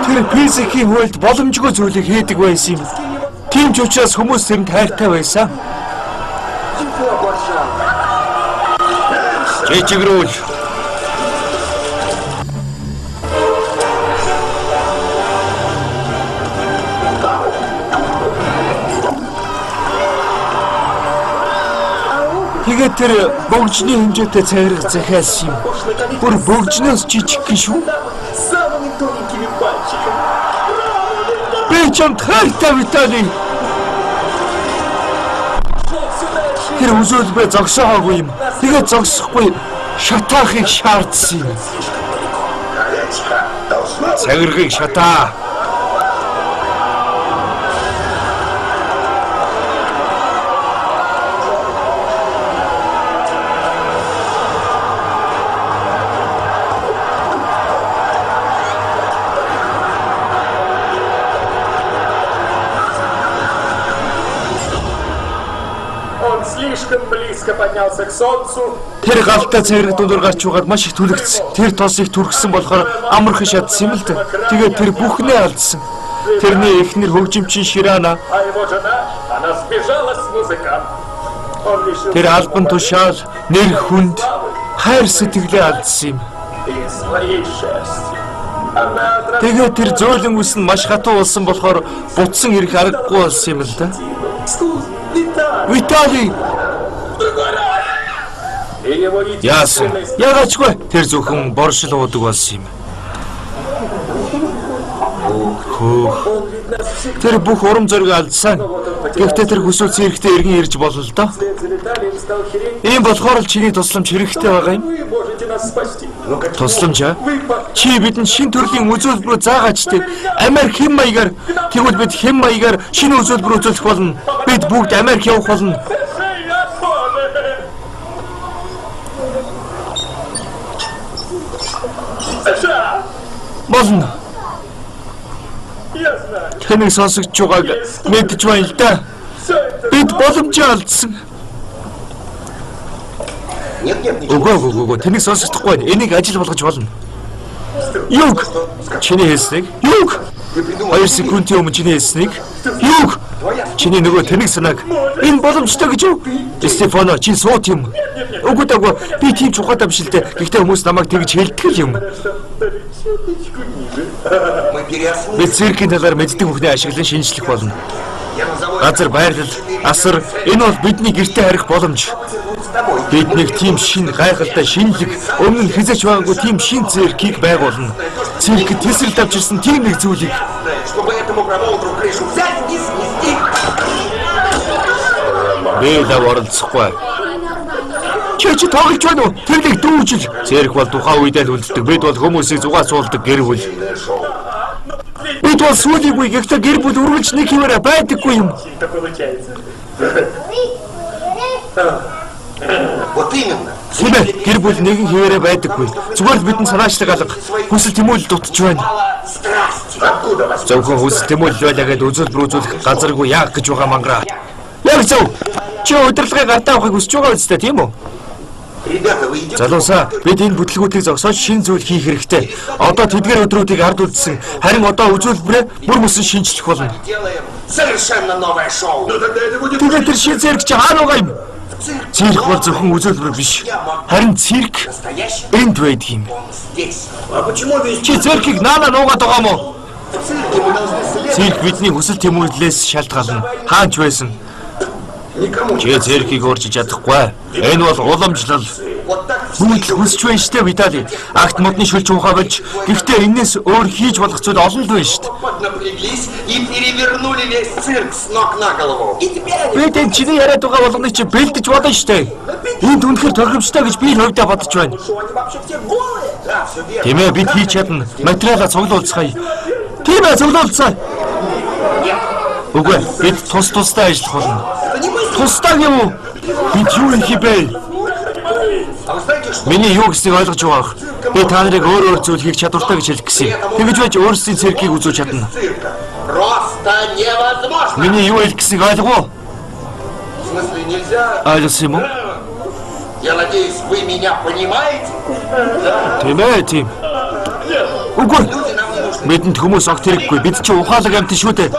Тэр физикийн хуульд боломжгүй зүйлийг хийдэг байсан юм. Тийм ч учраас хүмүүс тэрэнд хайртай байсан. Жижигрүүл. Тэгээд тэр богжны хэмжээтэй цайрах захиалсан юм. Бүр богжноос жижиг шүү. Би ч хайртай Витали. Тэр үзүүлбэрээ зогсоогүй юм. Тэгээд зогсохгүй шатаахыг шаардсан юм. Цагиргыг шатаа. Тэр галтай цайраг дундуур гарч угаад маш их түлэгдсэн. Тэр тосыг түргсэн болохоор амархан шатсан юм л да. Тэгээд тэр бүхнээ алдсан. Тэрний эхнэр хөгжимчин Ширана разбежалась музыкант. Тэр албан тушаал нэр хүнд хайр сэтгэлээ алдсан юм. И своей шерсти. Она Тэгээд тэр зөөлөн үс нь маш хатуу болсон болохоор бутсан ирэх аргагүй болсон юм л да. Виталий! Яасан? Яагаачгүй тэр зөвхөн боршил уудаг болсон юм. Тэр бүх урам зориг алдсан. Гэхдээ тэр хүсүүц эрэхтэй эргэн ирж болно л доо. Ийм болохоор л чиний тусламж хэрэгтэй байгаа юм. Тусламж аа? Чи бидэнд шин төрлийн үзүүлбэр заагаач те. Америк хэм маягаар тэгвэл бид хэм маягаар шинэ үзүүлбэр үзүүлэх болно. Бид бүгд Америк явах болно. Болно. Тэнийг сонсогч байгааг мэдж байна л да. Бид боломжоо алдсан. Үгүй. Тэнийг сонсохдохгүй байна. Энийг ажил болгож болно. Юг. Чиний хэлснийг. Юг. 2 секундын өмнө чиний хэлснийг. Юг. Чиний нөгөө тэнийг санааг. Энэ боломжтой гэж юу? Стефано, чи суут юм. Үгүй би тийм чухалтай биш л дээ. Гэхдээ хүмүүс намайг тэгж хэлдэг л юм. Бид циркийн талаар мэддэг бүхний ашиглан шинжлэх болно. Газар байрлал, асар энэ бол бидний гэртээ харих боломж. Бид нэг тийм шин гайхалтай шинэлэг өмнө нь хизээч байгаагүй тийм шин циркийг байгуулна. Циркэд тесрэлт авч ирсэн тийм нэг зүйлийг. Би оролцохгүй. Чи тоглож байна уу? Тэрлэг дүүжил. Цирк бол тухайн үедээ л үлддэг. Бид бол хүмүүсийг зугаа суулдаг гэр бүл. Бид бол сүүлийгүй гэхдээ гэр бүл үргэлж нэг хിവэрэ байдаггүй юм. Сүүлээ гэр бүл нэгэн хിവэрэ байдаггүй. Зүгээр л бидний санаачлаг алга. Хүсэл тэмүүлэл дутж байна. Зөвхөн хүсэл тэмүүлэл байлаа гэдээ үзүүлбэр үзүүлэх газаргүй яах гэж байгаа мангара. Яг зөв. Чи удирдлагыг гартаа авахыг хүсэж байгаа үстэй тийм үү? Залуусаа бид энэ бүтлгүүдийг зогсоож шин зүйл хийх хэрэгтэй. Одоо тэдгээр өдрүүдийг ард үлдсэн. Харин одоо үзүүлбэрээ бүр мөсөн шинжлэх болно. Тэгээд тэр шин цирк чи хаана байгаа юм? Цирк бол зөвхөн үзүүлбэр биш. Харин цирк энд байдаг юм. Чи циркийг наана нуугаад байгаа мó? Цирк бидний хүсэл тэмүүллээс шалтгаална. Хаач байсан? Чи циркийг өөрчилж чадахгүй. Энэ бол уламжлал. Бүгд хүсч байна штэ Виталий. Акт модны шүлж ухаа болж гэхдээ энэс өөр хийж болох зүйл олон л байна штэ. Бид энэ чиний яриад байгаа болгоныг чи бэлдэж болно штэ. Энд үнэхээр тохиромжтой гэж би хувьдаа бодож байна. Тиймээ бид хийж чадна. Материалаа цуглуулцгаая. Тийм ээ цуглуулцгаая. Үгүй бид тусдаа ажиллах болно. Тусдаа юм уу? Бид юу хийх бэ? Миний юу гэснийг ойлгож байгаа. Би та нарыг өөр зүйл хийх чадвартай гэж хэлэх гэсэн. Тэгэж байж өөрсдийн циркийг үзүүлж чадна. Миний юу хэлэх гэснийг ойлгов уу? Ойлгосон юм уу? Тийм. Үгүй. Бидэнд хүмүүс огт хэрэггүй. Бид чинь ухаалаг амьтан шүү дээ.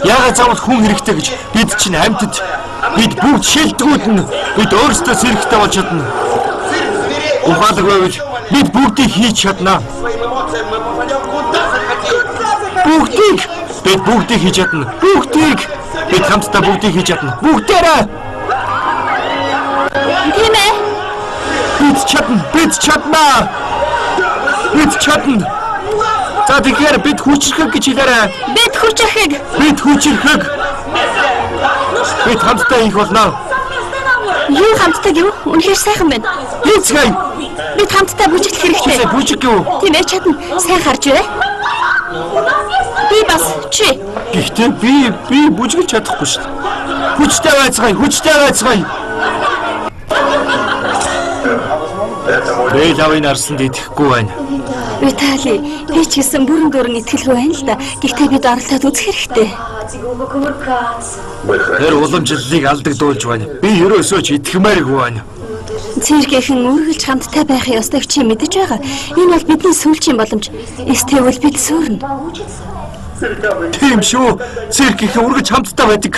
Яагаад заавал хүн хэрэгтэй гэж? Бид чинь амьтад. Бид бүгд шилдэгүүд нь. Бид өөрсдөө зэрэгтэй болж чадна. Ухаалаг байвал бид бүгдийг хийж чадна. Бид бүгдийг хийж чадна. Бид хамтдаа бүгдийг хийж чадна. Бүгдээрээ. Тийм ээ. Бид чадна. За тэгэхээр бид хүчрхэг гэж хэлээрэй. Бид хүчрхэг. Бид хамтдаа хийх болно. Юу хамтдаа гэв? Үнэхээр сайхан байна. Хийцгээе. Бид хамтдаа бүжиглэх хэрэгтэй. Бүжиг гэв. Тийм ээ чадна. Сайн харж бай. Би бас чи. Гэхдээ би бүжиглэж чадахгүй шүү дээ. Хүчтэй байцгаая. Би лавын арсанд итгэхгүй байна. Виталий, би ч гэсэн бүрэн дүүрэн итгэлгүй байна л да. Гэхдээ бид оролдоод үзэх хэрэгтэй. Тэр уламжлалыг алдагдуулж байна. Би ерөөсөө ч итгэмээргүй байна. Циркийн үргэлж хамттай байх ёстойг чи мэдэж байгаа. Энэ бол бидний сүүлчийн боломж. Эсвэл бид сүрнэ. Тийм шүү. Циркийн үргэлж хамттай байдаг.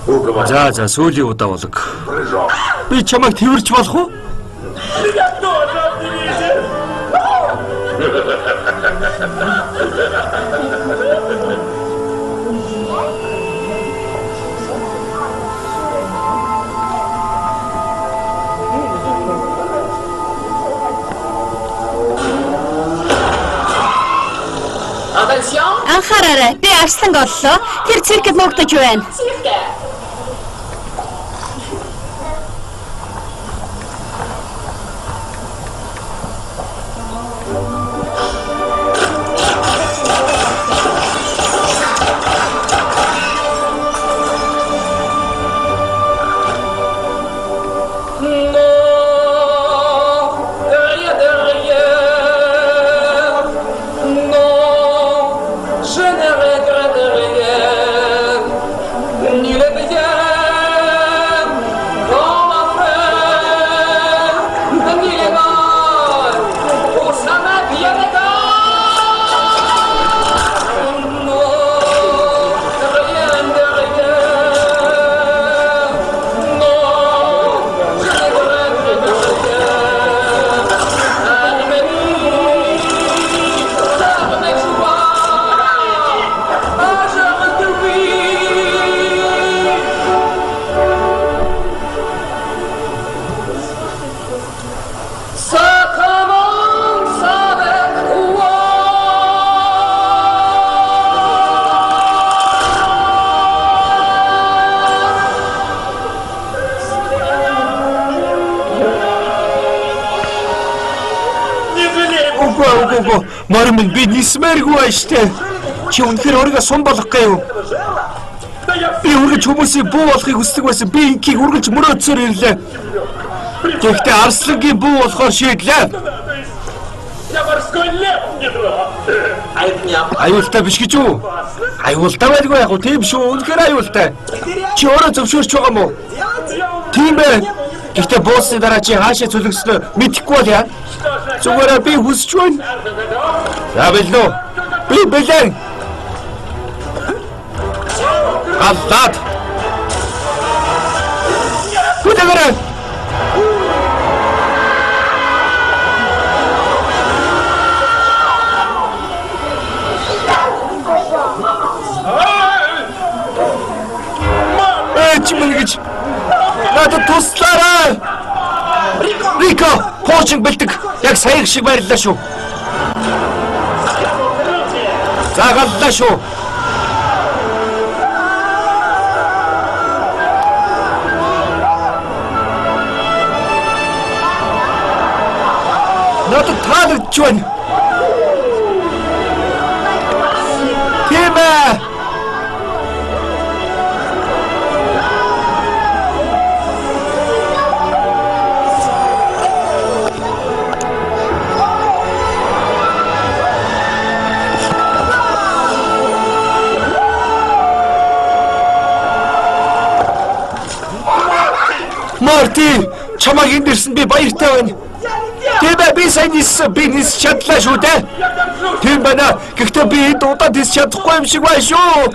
За сүүлийн удаа болог. Би чамайг тэрвэрч болох уу? Анхаараарай. Би арслан голлоо. Тэр циркэд нуугдаж байна. Мармин би нисмээргүй штэ. Чи үнэхээр өөрийгөө сум болгох гэв. Би үргэлж хүмүүсийн буу болохыг хүсдэг байсан. Би инкийг үргэлж мөрөөдсөөр ирлээ. Гэхдээ арслангийн буу болохоор шийдлээ. Аюултай биш гэж үү? Аюултай байдгүй яг уу тийм шүү. Үнэхээр аюултай. Чи өөрөө зөвшөөрч байгаа мó? Тийм ээ. Гэхдээ боссны дараа чи хаашаа цөлөгснөө мэдэхгүй бол яа? Зүгээр би хүсч байна. За билүү. Би бэлэн. Аллаад. Хүлээгээрэй. Чимэлгэж. Надад туслаарай. Рико, коучинг бэлдэг. Яг саяг шиг байрлалаа шүү. Загаллаа шүү. Надад таалагдж байна. Тийм ээ. Марти, чамайг эндэрсэн би баяртай байна. Тэбэ би сайн ниссэн, би нисч чадлаа шүү дээ. Тийм байна. Гэхдээ би энд удаад нисч чадахгүй юм шиг байна шүү.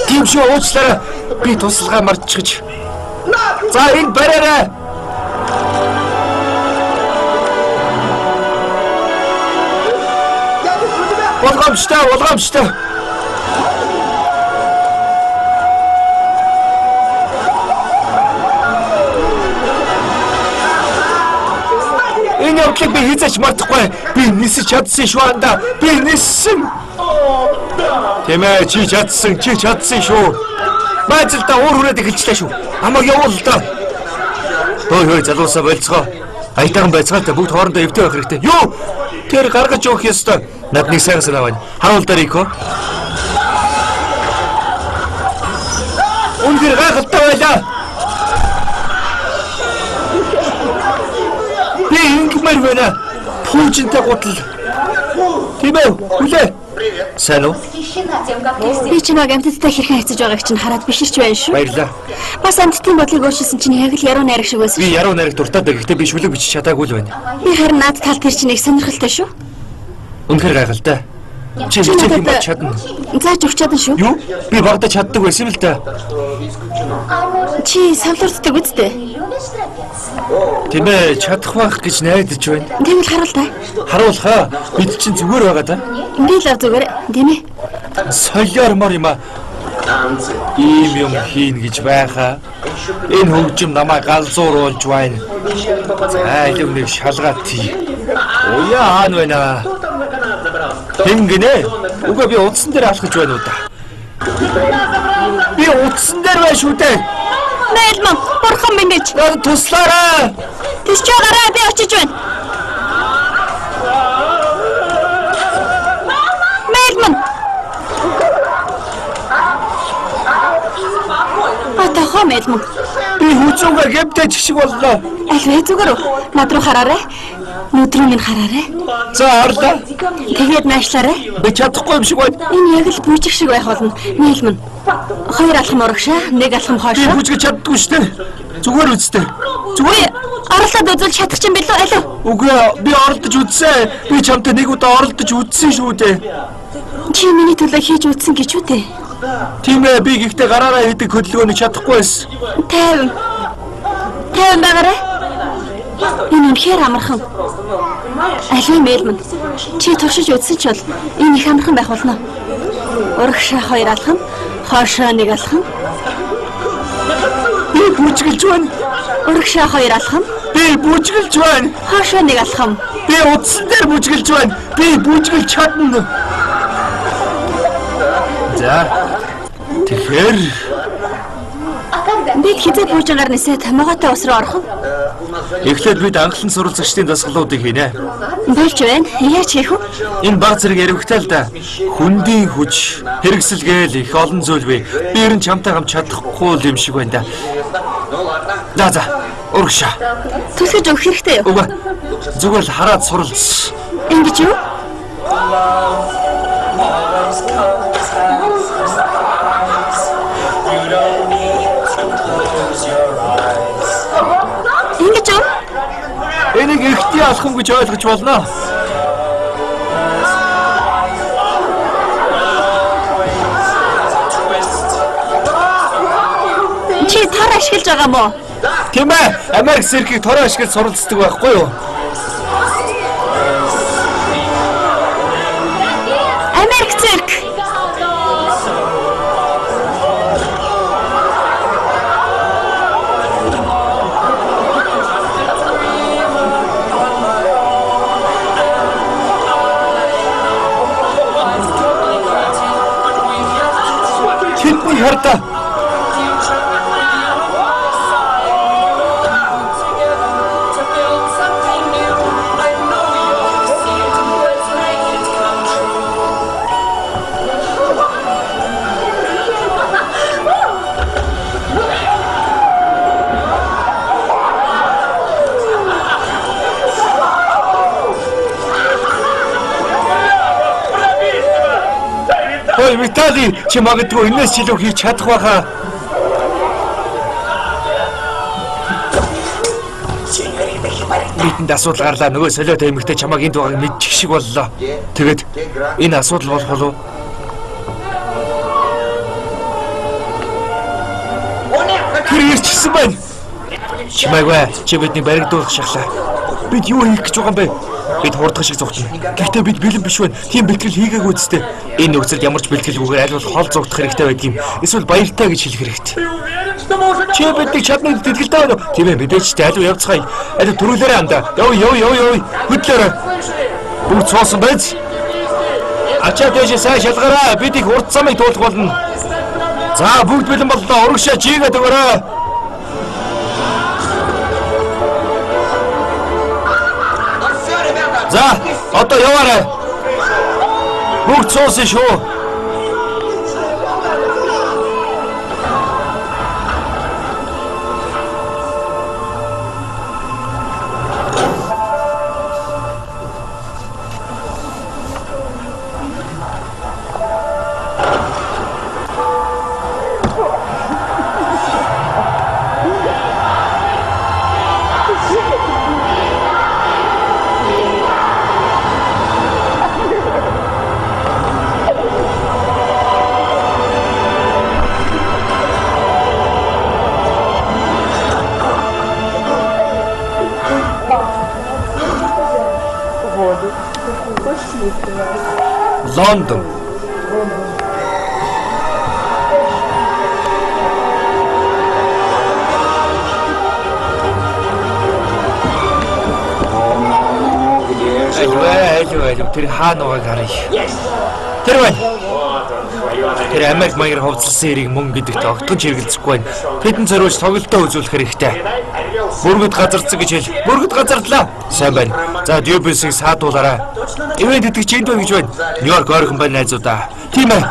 Тийм шүү, уучлаарай. Би тусалгаа мартчихж. За энд бариарай. Болгоомжтой. Энэ явдлыг би хийж мартахгүй. Би нисэж чадсан шүү анда. Би ниссэн. Тийм ээ, чи чадсан шүү. Баазалда уур хүрээд эхэлчлээ шүү. Амаг явуул л доо. Хөөе залуусаа болцгоо. Аятайхан байцгаалтай бүгд хоорондоо эвтэй байх хэрэгтэй. Юу? Тэр гаргаж явах ёстой. Надныг сайн санаавна. Харуул Дарико. Үнээр гайхалтай байлаа. Би ингэмэр байна. Пүүжинтэй гутал. Тийм ээ, хүлээ. Сайн уу? Би чамайг амьтдтай хэрхэн хайцаж байгааг чинь хараад биширч байна шүү. Баярлалаа. Бас амьтдын бодлыг өөрчилсөн чинь яг л яруу найраг шиг байсан. Би яруу найраг дуртай даа. Гэхдээ би шүлэг бичиж чадаагүй л байна. Би харин наад тал тэр чинь их сонирхолтой шүү. Үнэхээр гайхалтай. Чи хичээх юм бол чадна. Зааж өгч чадна шүү. Юу? Би багтаа чаддаг байсан л да. Чи самлуурддаг үсттэй. Тийм ээ, чадах байх гэж найдаж байна. Тэгвэл харуул та. Харуулхаа. Бид чинь зүгээр байгаа да. Ингээл ав зүгээр. Тийм ээ. Соёрмор юм аа. Ийм юм хийн гэж байхаа. Энэ хөгжим намайг галзууруулж байна. Айлг нэг шалгаад тий. Уяа хаан байна. Тэнгэнэ. Уга би утсан дээр алхаж байна уу да. Би утсан дээр байна шүү дээ. Нэлмэн, бурхан минь гэж. Туслаарай. Тийш чагараа би очиж байна. Нэлмэн. Атаха Нэлмэн. Би хүчүүгээ гэмтэж шиг боллоо. Аль вэ зүгээр үү? Над руу хараарай. Нүдрүү минь хараарай. За орлоо. Тэгээд наашлаарай. Би чадахгүй юм шиг байна. Энэ яг л бүжиг шиг байх болно. Нэлмэн. Хоёр алхам урагшаа, нэг алхам Би хойшоо. бүжгэж чаддгүй шүү дээ. Зүгээр үстэй. Зүгээр. Орлоод үзвэл чадах юм билүү? Алуу. Үгүй би оролдож үзсэн. Би чамтай нэг удаа оролдож үзсэн шүү дээ. Чи миний төлөө хийж үзсэн гэж үү дээ. Тийм ээ би гэхдээ гараараа хийдэг хөдөлгөөнийг чадахгүй байсан. 50. 50 байгаарай. Энэ үнэхээр амархан. Аливаа Нэлмэн. Чи туршиж үзсэн ч бол энэ их амархан байх болно. Урагшаа хоёр алхам, хойшоо нэг алхам. Би бүжгэлж байна. Урагшаа хоёр алхам, Би бүжгэлж байна. хойшоо нэг алхам. Би утсан дээр бүжгэлж байна. Би бүжгэлж чадна. За. Тэгэхээр Бид хизээ буужгаар нисээд моготой ус руу орох. эхлээд бид анхлан суралцагчдын дасгалуудыг хийнэ. Болж байна. Яаж хийх вэ? Энэ баг зэрэг яригтай л да. Хүндийн хүч, хэрэгсэлгээл их олон зүйл бий. Би ер нь чамтай хамт чадахгүй юм шиг байна да. За, урагшаа. Түлхэж өгөх хэрэгтэй юу? Уга. Зүгээр л хараад суралц. Ингэж юу? Ингэж юу? Энийг ихтэй алхам гэж ойлгож болно. Чи тар ашиглаж байгаа мó? Тийм ээ. Америк циркийг тороо ашиглаж суралцдаг байхгүй юу? Америк цирк. Тэдний хардаа. Ой, Виталий, чи магадгүй энэс чилүү хийж чадах байхаа. Бидэнд асуудал гарлаа. Нөгөө солиотой эмэгтэй чамайг энд байгааг мэдчих шиг боллоо. Тэгэд энэ асуудал болох болов уу? Тэр ирчихсэн байна. Чимээгүй. Чи бидний баригдуулах шахлаа. Бид юу хийх гэж байгаа юм бэ? Бид хурдах шиг зогтно. Гэхдээ бид бэлэн биш байна. Тийм бэлтгэл хийгээгүй үстэй. Энэ нөхцөлд ямар ч бэлтгэлгүйгээр аль бол хол зогтох хэрэгтэй байдаг юм. Эсвэл баяртай гэж хэлэх хэрэгтэй. Чи бидний чадныг тэтгэлтэй байна уу? Тийм ээ, мэдээж ч аль явцгаая. Аль төрүүлээрээ андаа. Яв. Хөдлөөрэй. Бүгд цоосон байц. Ачаа дэше сайн шалгаараа. Бид их урт замыг туулах болно. За, бүгд бэлэн боллоо. Урагшаа чигээд өгөөрэй. За, одоо яваарай. Бүгд цуусан шүү. Лондон. Айлва тэр хаана байгааг харъя. Тэр байна. Тэр Америк маягаар хувцалсан эрийг мөнгө гэдэгт огтхон чиргэлзэхгүй байна. Тэдэн зориулж тоглолтоо үзүүлэх хэрэгтэй. Бүргэд газарцсан гэж хэл. Бүргэд газарлаа. Сайн байна. За Дюбенсийг саадуулаарай. Ивент идэх чинь гэж байна. Нью-Йорк ойрхон байна найзуудаа. Тийм ээ.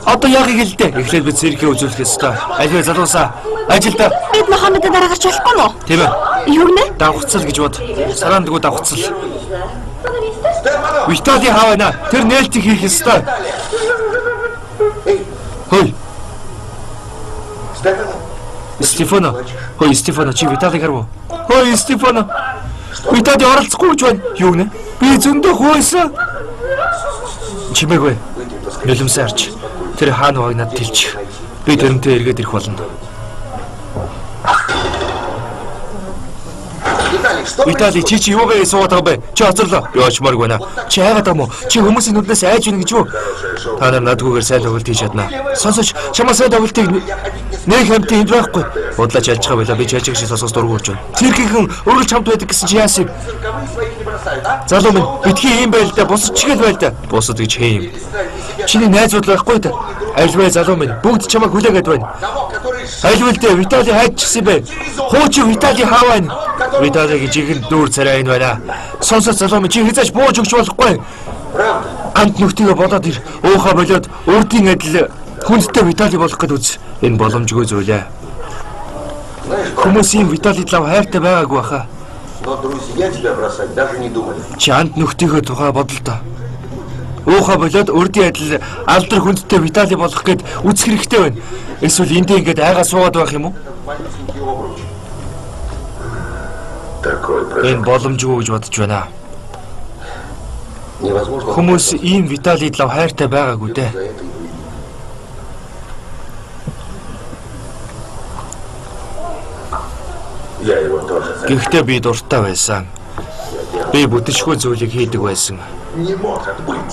Одоо яг хэлдэ. Эхлээд бид циркийг үзүүлэх ёстой. Альва залуусаа. Ажилда. Бид Мохаммедд дараа гарч болохгүй мó? Тийм ээ. Юу гэнэ? Давхцал гэж бод. Сараандгүй давхцал. Витали хаана? Тэр нээлтийг хийх ёстой. Хой. Стефано. Хой Стефано чи Виталиг харав уу? Хой Стефано. Витали оролцохгүй гэж байна. Юу гэнэ? Би зөндөө хойсон. Чимээгүй. Нулимсаарч. Тэр хаана байгааг надад хэлчих. Би тэрнтэй эргээд ирэх болно. Витали чи юугаа суугаад байгаа бэ? Чи оцорлоо. Би очмооргүй байна. Чи хайгаад байгаа мó? Чи хүмүүсийн нүднээс айж байна гэж юу? Та нар надгүйгээр сайн тоглолт хийж чадна. Сонсож чамаа сайн тоглолтыг нэг хамтын энд байхгүй. Бодлооч ялж байгаа байла. Би ч ялж шиг сонсож дургуурч байна. Циркийн өргөл чамд байдаг гэсэн чи яасан юм? Залуу минь битгий юм байл да. Бусад чигээл байл да. Бусад гэж хэм. Чиний найзууд байхгүй да. Альваа залуу минь бүгд чамайг хүлээгээд байна. Альваа л дээ Витали хайчихсан бэ. Хуучин Витали хааваа. Виталигийн жигэнд дүүр царай энэ байна. Сонсож залуу минь чи хязгаарч бууж өгч болохгүй. Амт нүхтийгээ болоод ир. Уухаа болоод урдын адил хүндтэй Витали болох гэж үз. Энэ боломжгүй зүйлээ. Хүмүүсийн Виталид лав хайртай байгаагүй баха. Но друзья тебя бросать даже не думали. Чи амт нүхтийгээ тухай бодлоо. Уухаа болоод урдын адил алдар хүндтэй Витали болох гэд үзэх хэрэгтэй байна. Эсвэл эндээ ингээд айгаа суугаад байх юм уу? Энэ боломжгүй гэж бодож байна. Хүмүүс ийм Виталид лав хайртай байгаагүй дээ. Гэхдээ би дуртай байсан. Би бүтэншгүй зүйлийг хийдэг байсан.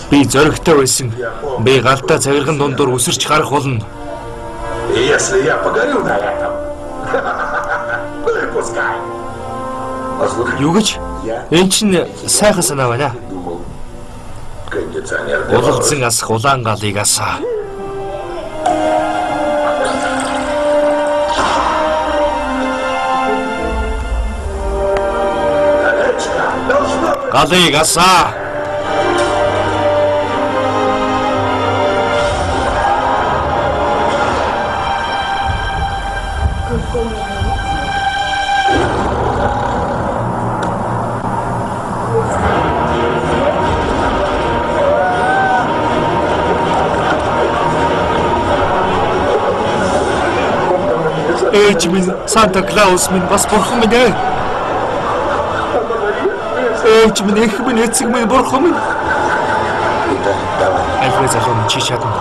Би зоригтой байсан. Би галтаа цагирган дундуур үсэрч гарах болно. Если я погорю на этом. Пускай. Юу гэж? Энэ чинь сайхан санаа байна. Улалцсан асах улаан галыг асаа. Галыг асаа. Ээж минь Санта Клаус минь бас бурхан минь ээ. Ээж минь их минь эцэг минь бурхан минь. Альваа залуу минь чи чадна.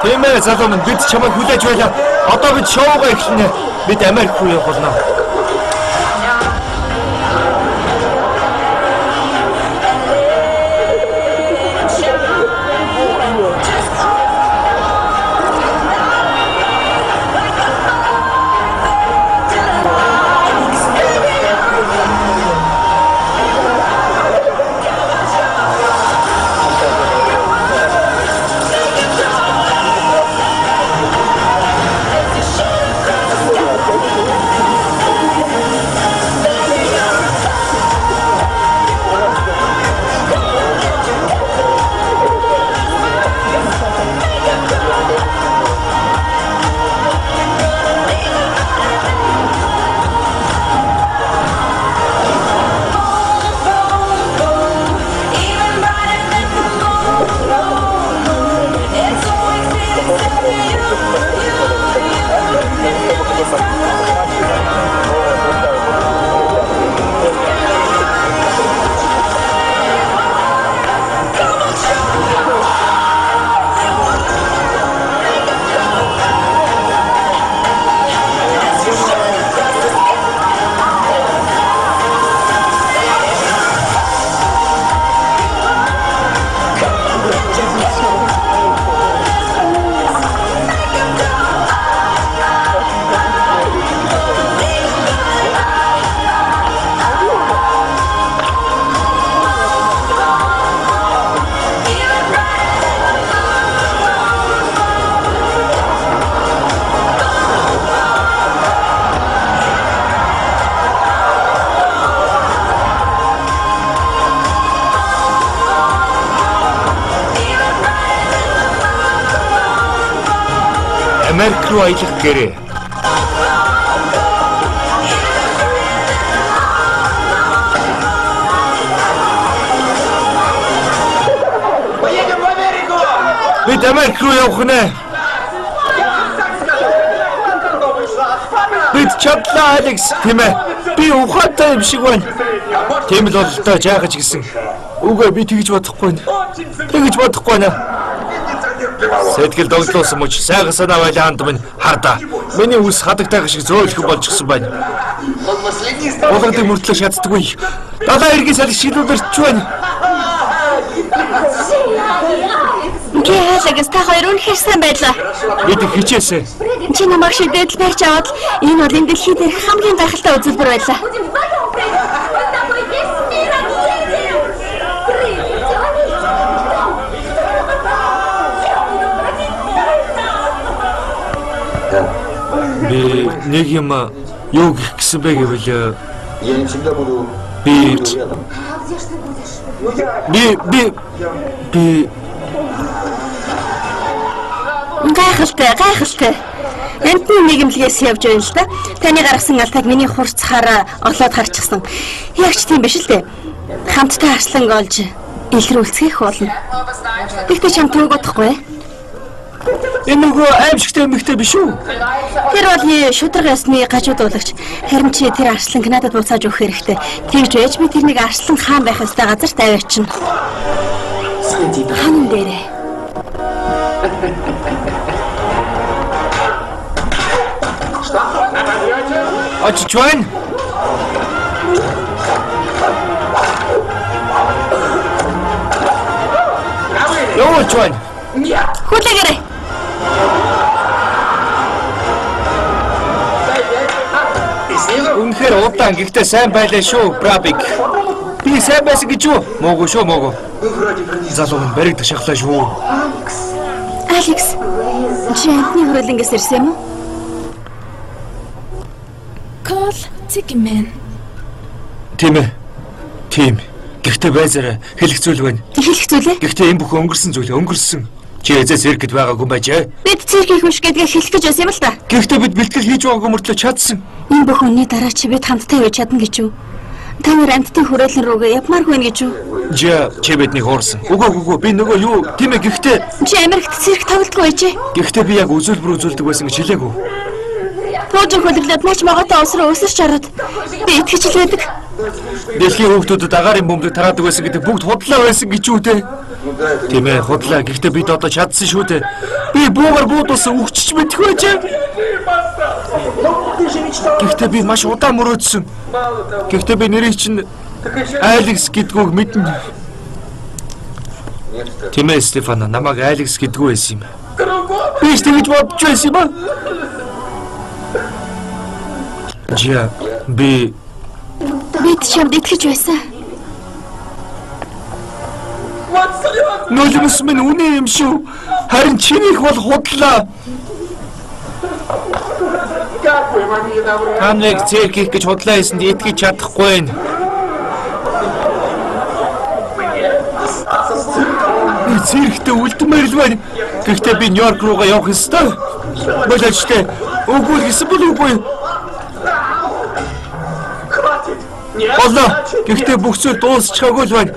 Тийм ээ залуу минь бид чамайг хүлээж байлаа. Одоо бид шоугаа эхлэнэ. Бид Америк руу явах болно. Америк руу аялах гэрээ. Бид Америк руу явах нэ. Бид чадлаа Алекс тийм ээ. Би ухаантай юм шиг байна. Тийм л бололтой жаагаж гисэн. Үгүй би тэгж бодохгүй. Тэгж бодохгүй нэ. Сэтгэл догтлоосон мөч сайхан санаа байлаа ханд минь хардаа. Миний үс хадагтай шиг зөөлхөн болчихсон байна. Болгодог мөртлөө шатдаггүй. Далаа иргэн салхи шийдвэрч байна. Алекс та хоёр үнэхээр сайн байлаа. Бид хичээсэн. Чи намайг шийдэл барьж аваад энэ бол энэ дэлхий дээр хамгийн гайхалтай үзүүлбэр байлаа. Би нэг юм юу гэх гэсэн бэ гэвэл би гайхалтай. Энтний нийгэмлэгээс явж байна л да. Таны гаргасан алтайг миний хурцхаараа олоод харчихсан. Яг ч тийм биш л дээ. Хамтдаа арслан олж илрүүлцгийх болно. Тэгтээ чам төвөг бодохгүй. Энэ нөгөө аимшигтай эмэгтэй биш үү? Тэр бол шударгасны гажуудуулагч. Харин чи тэр арсланг надад буцааж өгөх хэрэгтэй. Тэгж байж би тэрнийг арслан хаан байх ёстой газар тавиачин. Хаан дээрээ. Очиж байна. Юу ч байна. Хүлээгээрэй. Үнэхээр удаан гэхдээ сайн байлаа шүү, Брабик. Би сайн байсан гэж юу? Моогүй шүү, моогүй. Залуу минь баригдах шахлаа шүү. Алекс, чи анхны хөрөлнгөөс ирсэн юм уу? Call Tickman. Тийм. Гэхдээ байзаараа хэлэх зүйл байна. Хэлэх зүйл ээ? Гэхдээ энэ бүхэн өнгөрсөн зүйл өнгөрсөн. Чи эзээ циркэд байгаагүй байжээ. Бид циркийг хүш гэдгээ хэлэх гэж байсан юм л да. Гэхдээ бид бэлтгэл хийж байгаагүй мөртлөө чадсан. Энэ бүхний дараа чи бид хамтдаа явж чадна гэж юу? Та нар амттын хүрээлэн рүүгээ явмааргүй гэж юу? Чи биднийг хуурсан. Үгүй би нөгөө юу тийм ээ гэхдээ чи Америкт цирк тоглодгоо байжээ. Гэхдээ би яг үзүүлбэр үзүүлдэг байсан гэж хэлээгүй. Пожиг хөлөглөд наач магадаа усраа өсөж чараад би итгэж л байдаг. Дэлхийн хүүхдүүдэд агаарын бөмбөг тараадаг байсан гэдэг бүгд худлаа байсан гэж үү те? Тийм ээ худлаа. Гэхдээ бид одоо чадсан шүү дээ. Би буугаар буудуулсан өгчч мэдэх байжээ. Гэхдээ би маш удаан мөрөөдсөн. Гэхдээ би нэрийг чинь Алекс гэдгүйг мэднэ. Тийм ээ Стефано, намайг Алекс гэдгүй байсан юм. Би ч тэгж бодож байсан юм аа. Би чамд итгэж байсан. Нулимс минь үнэ юм шүү. Харин чинийх бол худлаа. Хамныг цирк хийх гэж худлаа хийсэнд итгэж чадахгүй байна. Би цирктэй үлдмээр л байна. Гэхдээ би Нью-Йорк руугаа явах ёстой. Болоочтой. Үгүй гэсэн бол үгүй. Болоо. Гэхдээ бүх зүйл дуусчихаагүй л байна.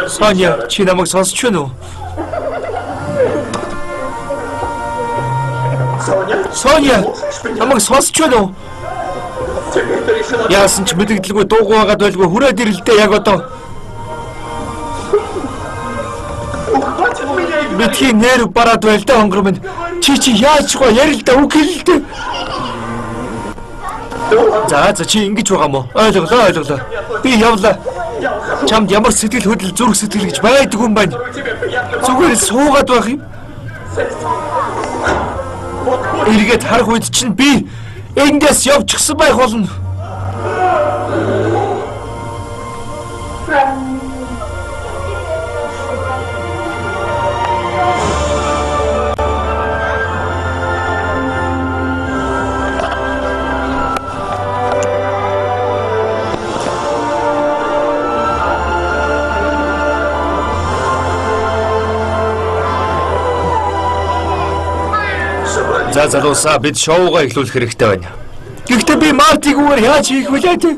Соня, чи намайг сонсч байна уу? Соня, намайг сонсч байна уу? Яасан ч мэдэгдэлгүй дуугүй байгаад байлгүй хүрээд ирэлтэй яг одоо. Бидний нэр бараад байл да хонгор минь. Чи яаж гоо ярил да үг хэл дээ. За чи ингэж байгаа мó? Ойлголоо. Би явлаа. Чамд ямар сэтгэл хөдлөл зүрх сэтгэл гэж байдаг юм байна. Зүгээр суугаад байх юм. Эргээд харах үед чинь би эндээс явчихсан байх болно. За залуусаа бид шоугаа эхлүүлэх хэрэгтэй байна. Гэхдээ би Мартиг үгээр яаж хийх вүлээ те?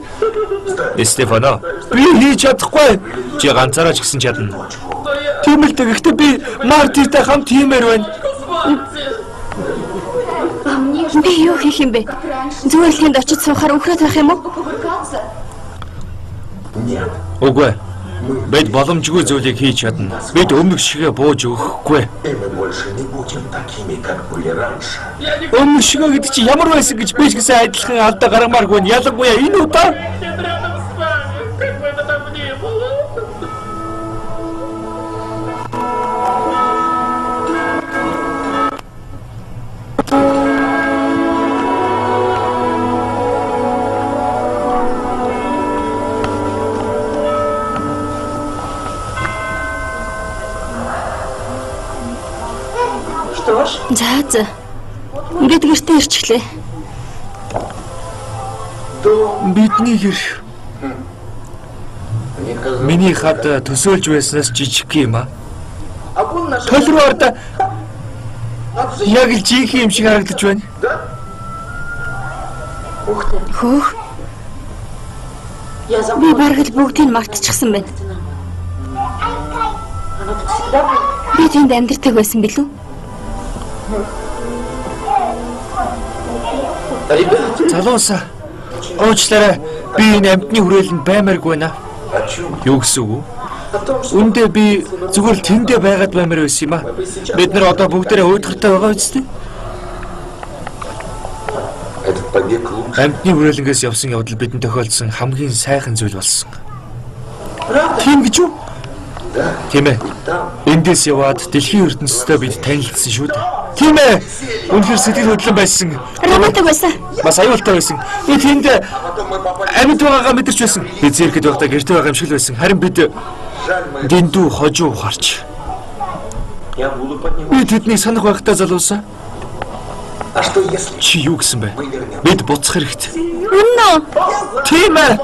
Стефано, би хийж чадахгүй. Чи ганцаараа ч гэсэн чадна. Тийм л дээ. Гэхдээ би Мартитай хамт хиймээр байна. Би юу хийх юм бэ? Зүгээр л тэнд очиж суухаар өнгөрөөд байх юм уу? Үгүй. Бид боломжгүй зүйлийг хийж чадна. Бид өмнөх шигээ бууж өгөхгүй. Өмнөх шигээ гэдэг чи ямар байсан гэж би ч гэсэн адилхан алдаа гаргамааргүй. Ялангуяа энэ удаа. За. Ингээд гэртээ ирчихлээ. Бидний гэр. Миний хад төсөөлж байснаас жижиг юм а. Толроор да. Яг л жинхэнэ юм шиг харагдаж байна. Хөөх. Би бараг л бүгдийг мартчихсан байна. Би тэнд амьдардаг байсан билүү? Залуусаа. Уучлаарай. Би энэ амьтны хүрээлэнд баймааргүй байна. Юу гэсэн үг вэ? Үндэ би зүгээр л тэндээ байгаад баймаар байсан юм а. Бид нар одоо бүгдээрээ уйдгартай байгаа биз дээ? Амьтны хүрээлэнгээс явсан явдал бидэнд тохиолдсон хамгийн сайхан зүйл болсон. Тийм гэж юу? Тийм ээ. Эндээс яваад дэлхийн ертөнцтэй бид танилцсан шүү дээ. Тийм ээ. Үнэхээр сэтгэл хөдлөн байсан. Романтик байсан. Бас аюултай байсан. Би тэнд амьд байгаагаа мэдэрч байсан. Би зэрэгэд байхдаа гэртээ байгаа юм шиг л байсан. Харин бид дэндүү хожуу ухаарч. Би тэднийг санах байхдаа залуусаа. Чи юу гэсэн бэ? Бид буцах хэрэгтэй. Үнэн үү? Тийм ээ.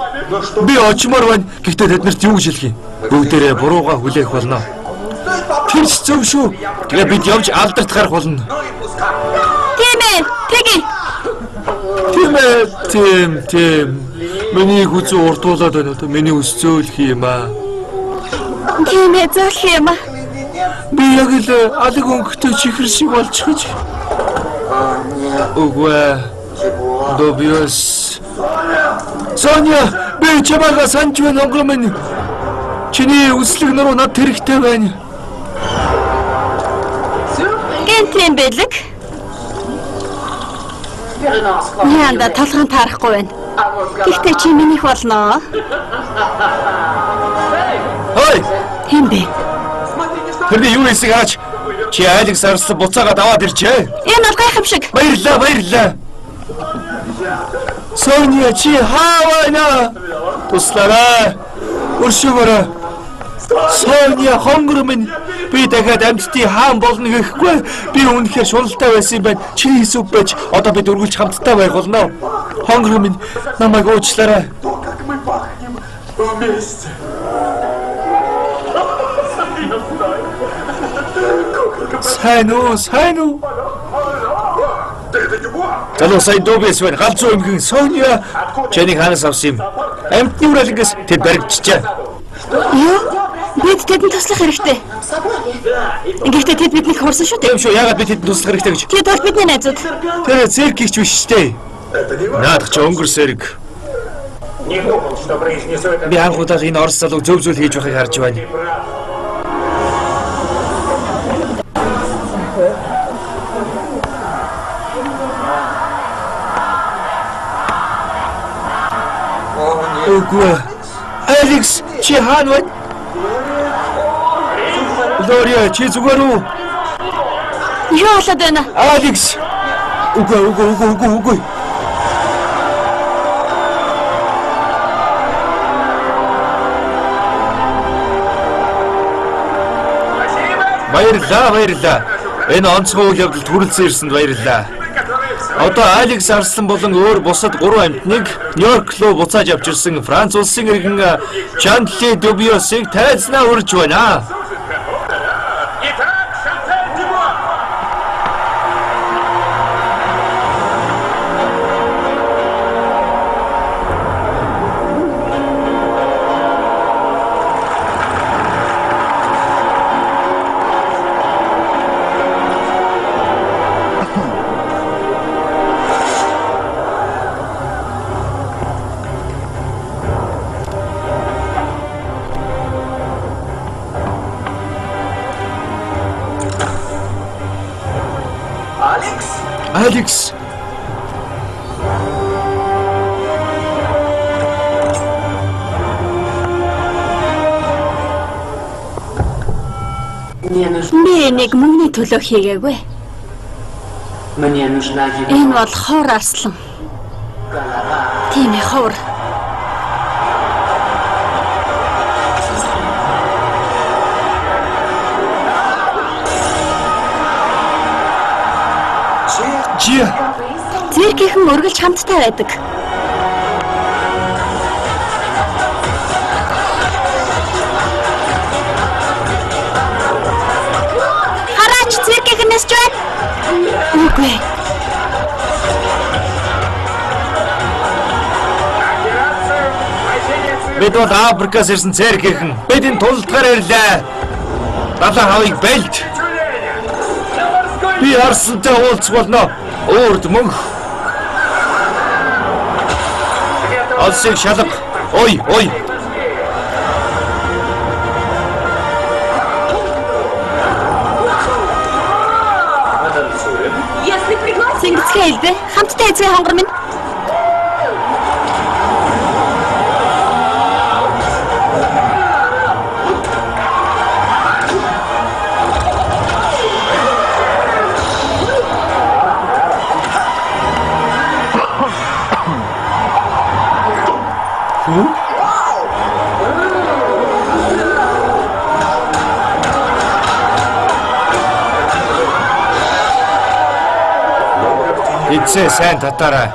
Би очимоор байна. Гэхдээ тэднэрт юу гэж хэлэх юм? Бүгдээрээ бурууга хүлээх болно. Тэр ч зөв шүү. Тэгээ бид явж алдарт гарах болно. Тийм ээ. Тэгье. Тийм ээ. Тийм. Миний хүзүү урдуулаад байна. Миний үс зөөлөх юм аа. Тийм ээ, зөөлөх юм аа. Би яг л алиг өнгөтэй чихэр шиг болчихж. Үгүй. Добиос. Соня, би чамайг санаж байна өнгөрмөн. Чиний үслэг нуруу над хэрэгтэй байна. Гэнтэн бэлэг. Яанда толгойн таарахгүй байна. Гэхдээ чи минийх болно. Хой! Хэн бэ? Тэрний юу хийсийг хаач. Чи Алекс арслан буцаагаад аваад ирчээ. Энэ бол гайхам шиг. Баярлалаа. Соня чи хаавна. Туслаарай. Өршөөгөөрэй. Соня хонгормын би дахиад амьтдын хаан болно гэхгүй. Би үнэхээр шуналтай байсан юм байна. Чиний хийсүг байж одоо бид үргэлж хамтдаа байх болно. Хонгормын намайг уучлаарай. Сайн уу? Залуу сайн дүүбэс байна. Галзуу эмгэн Соня чиний хаанаас авсан юм? Амьтны хүрээлэнгээс тэд баригдчихжээ. Юу? Бид тэдэнд туслах хэрэгтэй. Гэхдээ тэд биднийг хурсан шүү дээ. Тийм шүү. Яагаад бид тэдэнд туслах хэрэгтэй гэж? Тэд бол бидний найзууд. Тэр циркийч биш дээ. Наадах ч өнгөр сэрэг. Би анх удаа энэ орос залуу зөв зүйл хийж байгааг харж байна. Үгүй. Алекс, чи хаана вэ? Лория, чи зүгээр үү? Юу болоод байна? Алекс. Үгүй. Баярлалаа. Энэ онцгой үйл явдалд хүрэлцэн ирсэнд баярлалаа. Одоо Алекс Арслан болон өөр бусад 3 амьтныг Нью-Йорк руу буцааж авч ирсэн Франц улсын иргэн Шантли Дубиосыг тайзнаа урьж байна. Алекс. Би нэг мөнгөний төлөө хийгээгүй. Энэ бол ховор арслан. Тийм ээ, ховор. Зэрэгхэн өргөлж хамттай байдаг. Хараач зэрэгхэнээс ч байна. Үгүй. Бид бол Африкаас ирсэн зэрэгхэн. Бидний тулдгаар ирлээ. Далаа хавыг бэлд. Би арсантай уулзах болно. Өөрд мөнх. Алсыг шалга. Ой. Сингцгээ хэлбэ. Хамттай эзгээ хонгор минь. Эцээ сайн татаарай.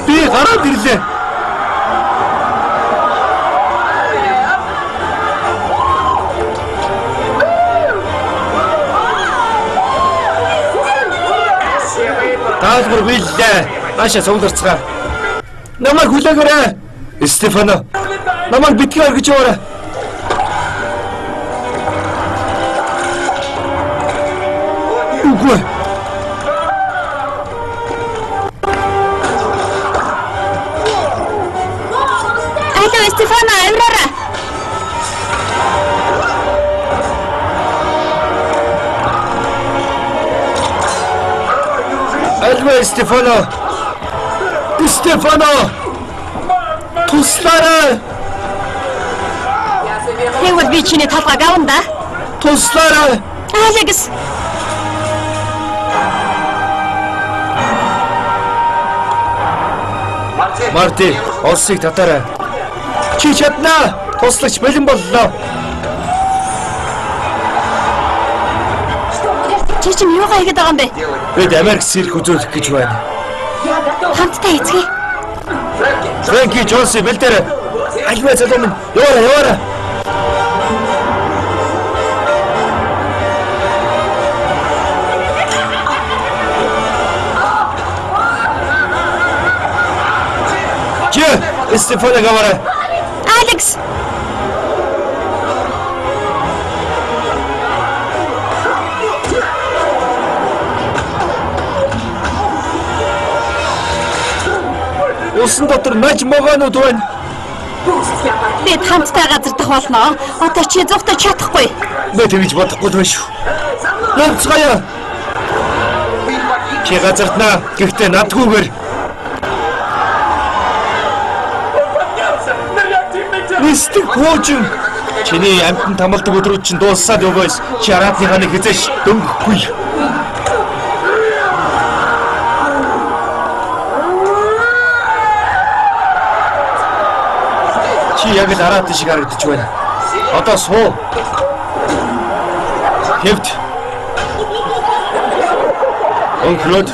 Би гараад ирлээ. Таалбар биелээ. Наашаа цугларцгаа. Намайг хүлээгээрэй. Стефано. Намайг битгий оргиж яваарай. Үгүй. Алло, Стефано, авраарай. Алло, Стефано. Туслаарай. Тэгвэл би чиний талбайг авна да. Туслаарай. Алекс. Марти, Орсыг татаарай. Чи чаднаа. Туслагч бэлэн боллоо. Чи чинь юу хийгээд байгаа юм бэ? Бид Америк цирк үзүүлэх гэж байна. Хамттай эзгээ. Фрэнки Джонси бэлдээрэй. Альва залуу минь, яваарай. Стефано говорит. Алекс! Усан дотор наж могоонууд байна. Бид хамттай газар дах болно. Одоо чи зүгтээ чадахгүй. Би тэгж бодохгүй байх шүү. Нэмцгаая. Чи газартнаа гэхдээ надгүйгээр. Мистер Кочин. Чиний амтан тамалдаг өдрүүд чинь дууссаад өгөөс чи араатныхаа нэг хязээш дөнгөхгүй. Чи яг л араат шиг харагдаж байна. Одоо суу. Хэвд. Онхрод.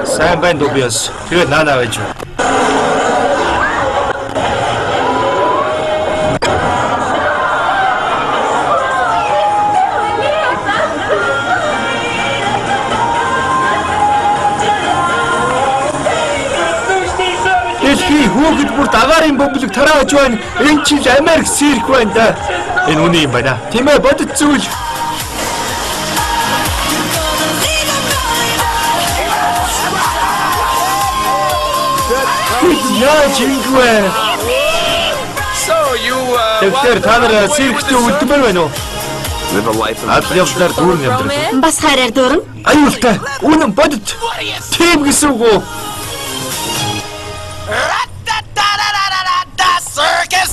Сайн байна Дубиас. Тэгээд наанаа байж байна. Хүүхэд бүр дагаарын бөмбөлөг тарааж байна. Энэ чинь Америк цирк байна да. Энэ үний юм байна. Тийм ээ, бодит зүйл. Яаж ингэвэ? So you Тэгэхээр та нар циркт үлдмээр байна уу? Live a life of Адал явдлаар дүүрэн амьдрал. Бас хайраар дүүрэн. Аюултай. Үнэн бодит. Тийм гэсэн үг үү? Circus,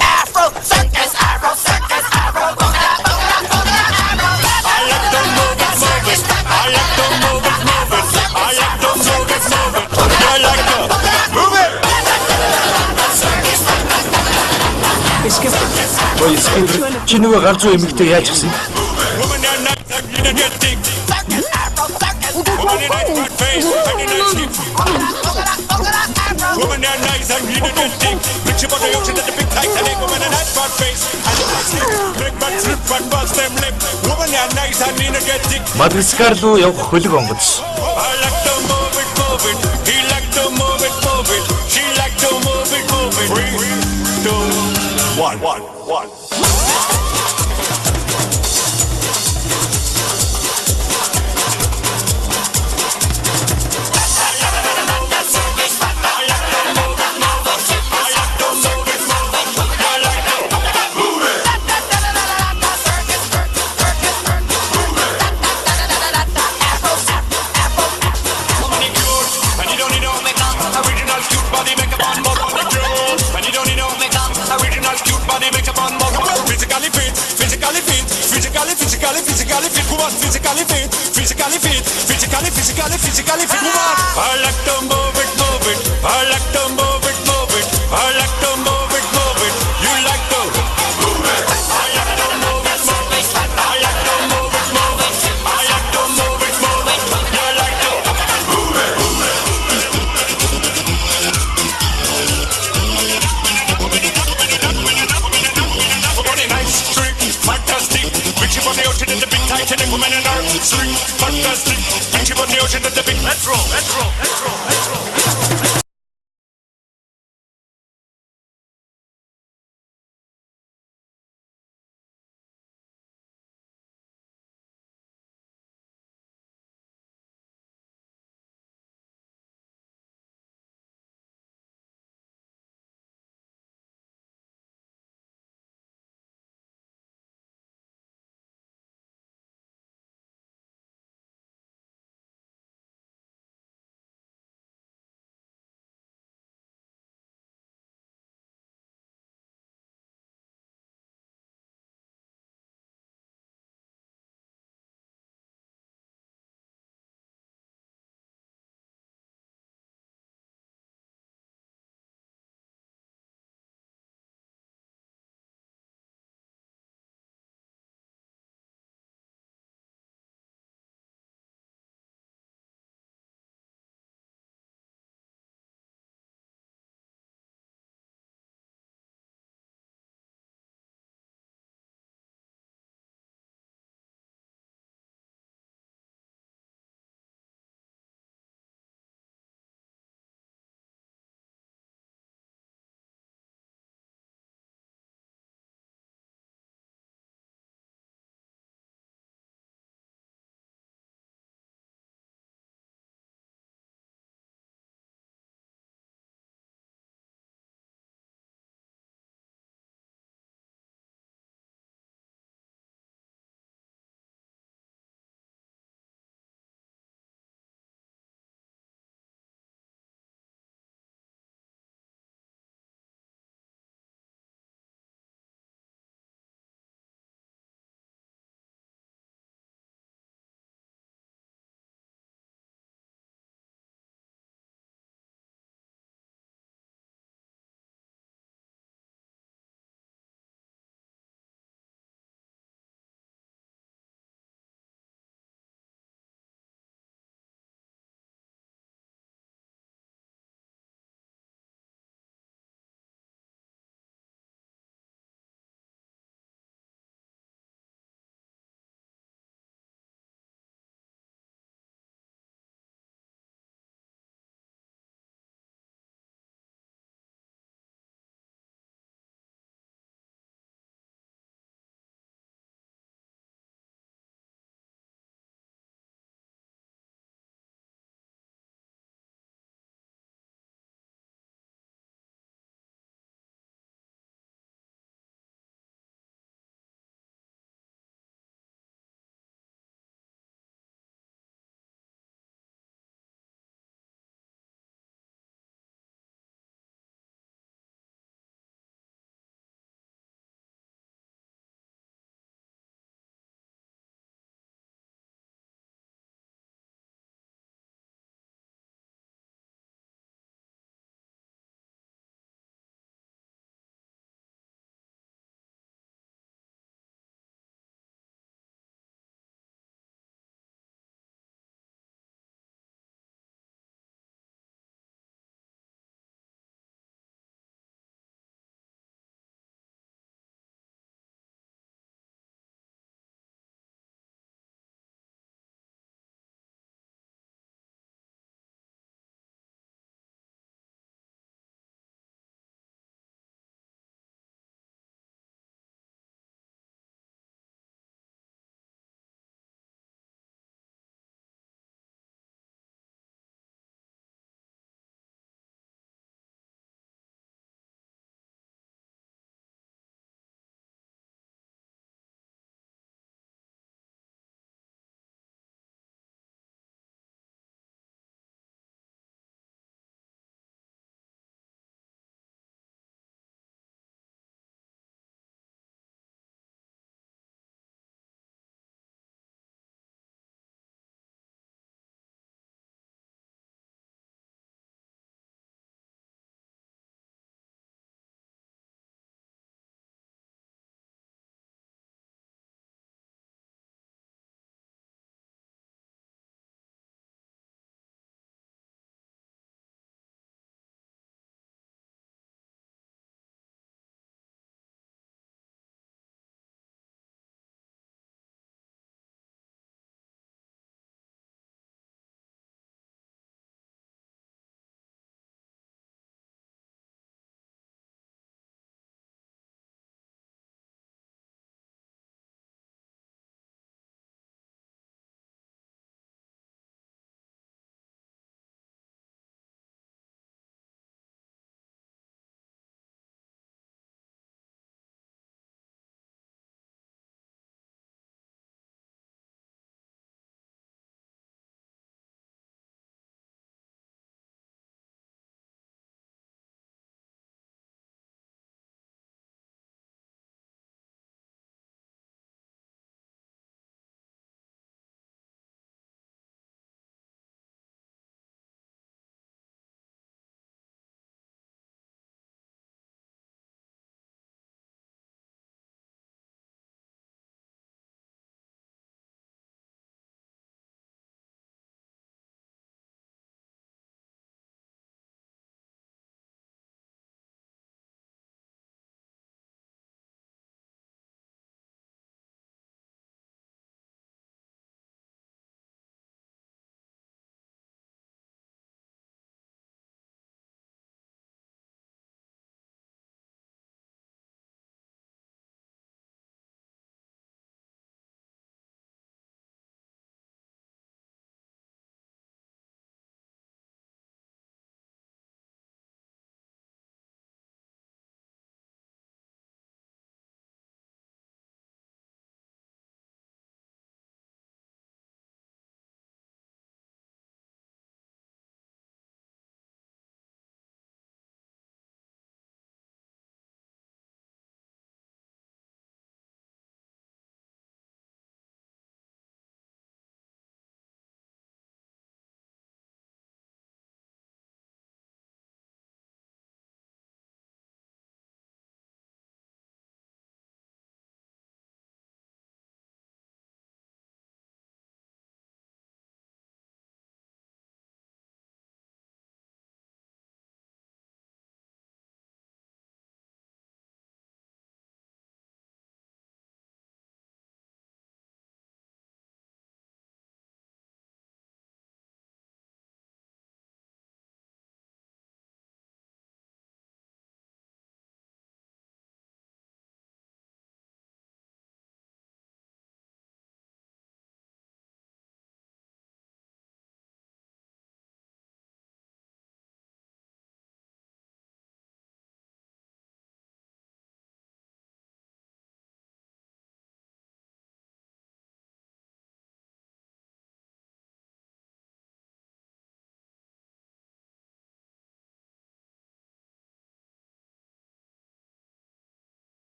Afro circus, Afro circus, Afro. I like to move it, move it. I like to move it, move it. I like to move it, move it. I like to move it. Ой, чи нөгөө галзуу эмэгтэй яаж гисэн? Woman that night, you don't get thick. Circus, Afro circus. Woman that night, fat face, and the night skin. Woman that nice and you don't get thick. Rich about the ocean and the big Titanic. Woman that nice fat face, and the night skin. Big back slip and bust them lip. Woman that nice and you don't get thick. Мадагаскар руу явах хөлөг онгоц. I like to move it, move it. He like to move it, move it. She like to move it, move it. 3, 2, 1. Physically fit, woman. I like to move it, move it. I like to move it, move it. I like to move it, move it. You like to move it. I like to move it, move it. I like to move it, move it. I like to move it, move it. You like to move it, move it. Woman, nice, trick, fantastic. Reaching for the ocean in the big Titanic. Woman and earth, trick, fantastic. Reaching for the ocean in the big. Let's roll, let's roll, let's roll, let's roll.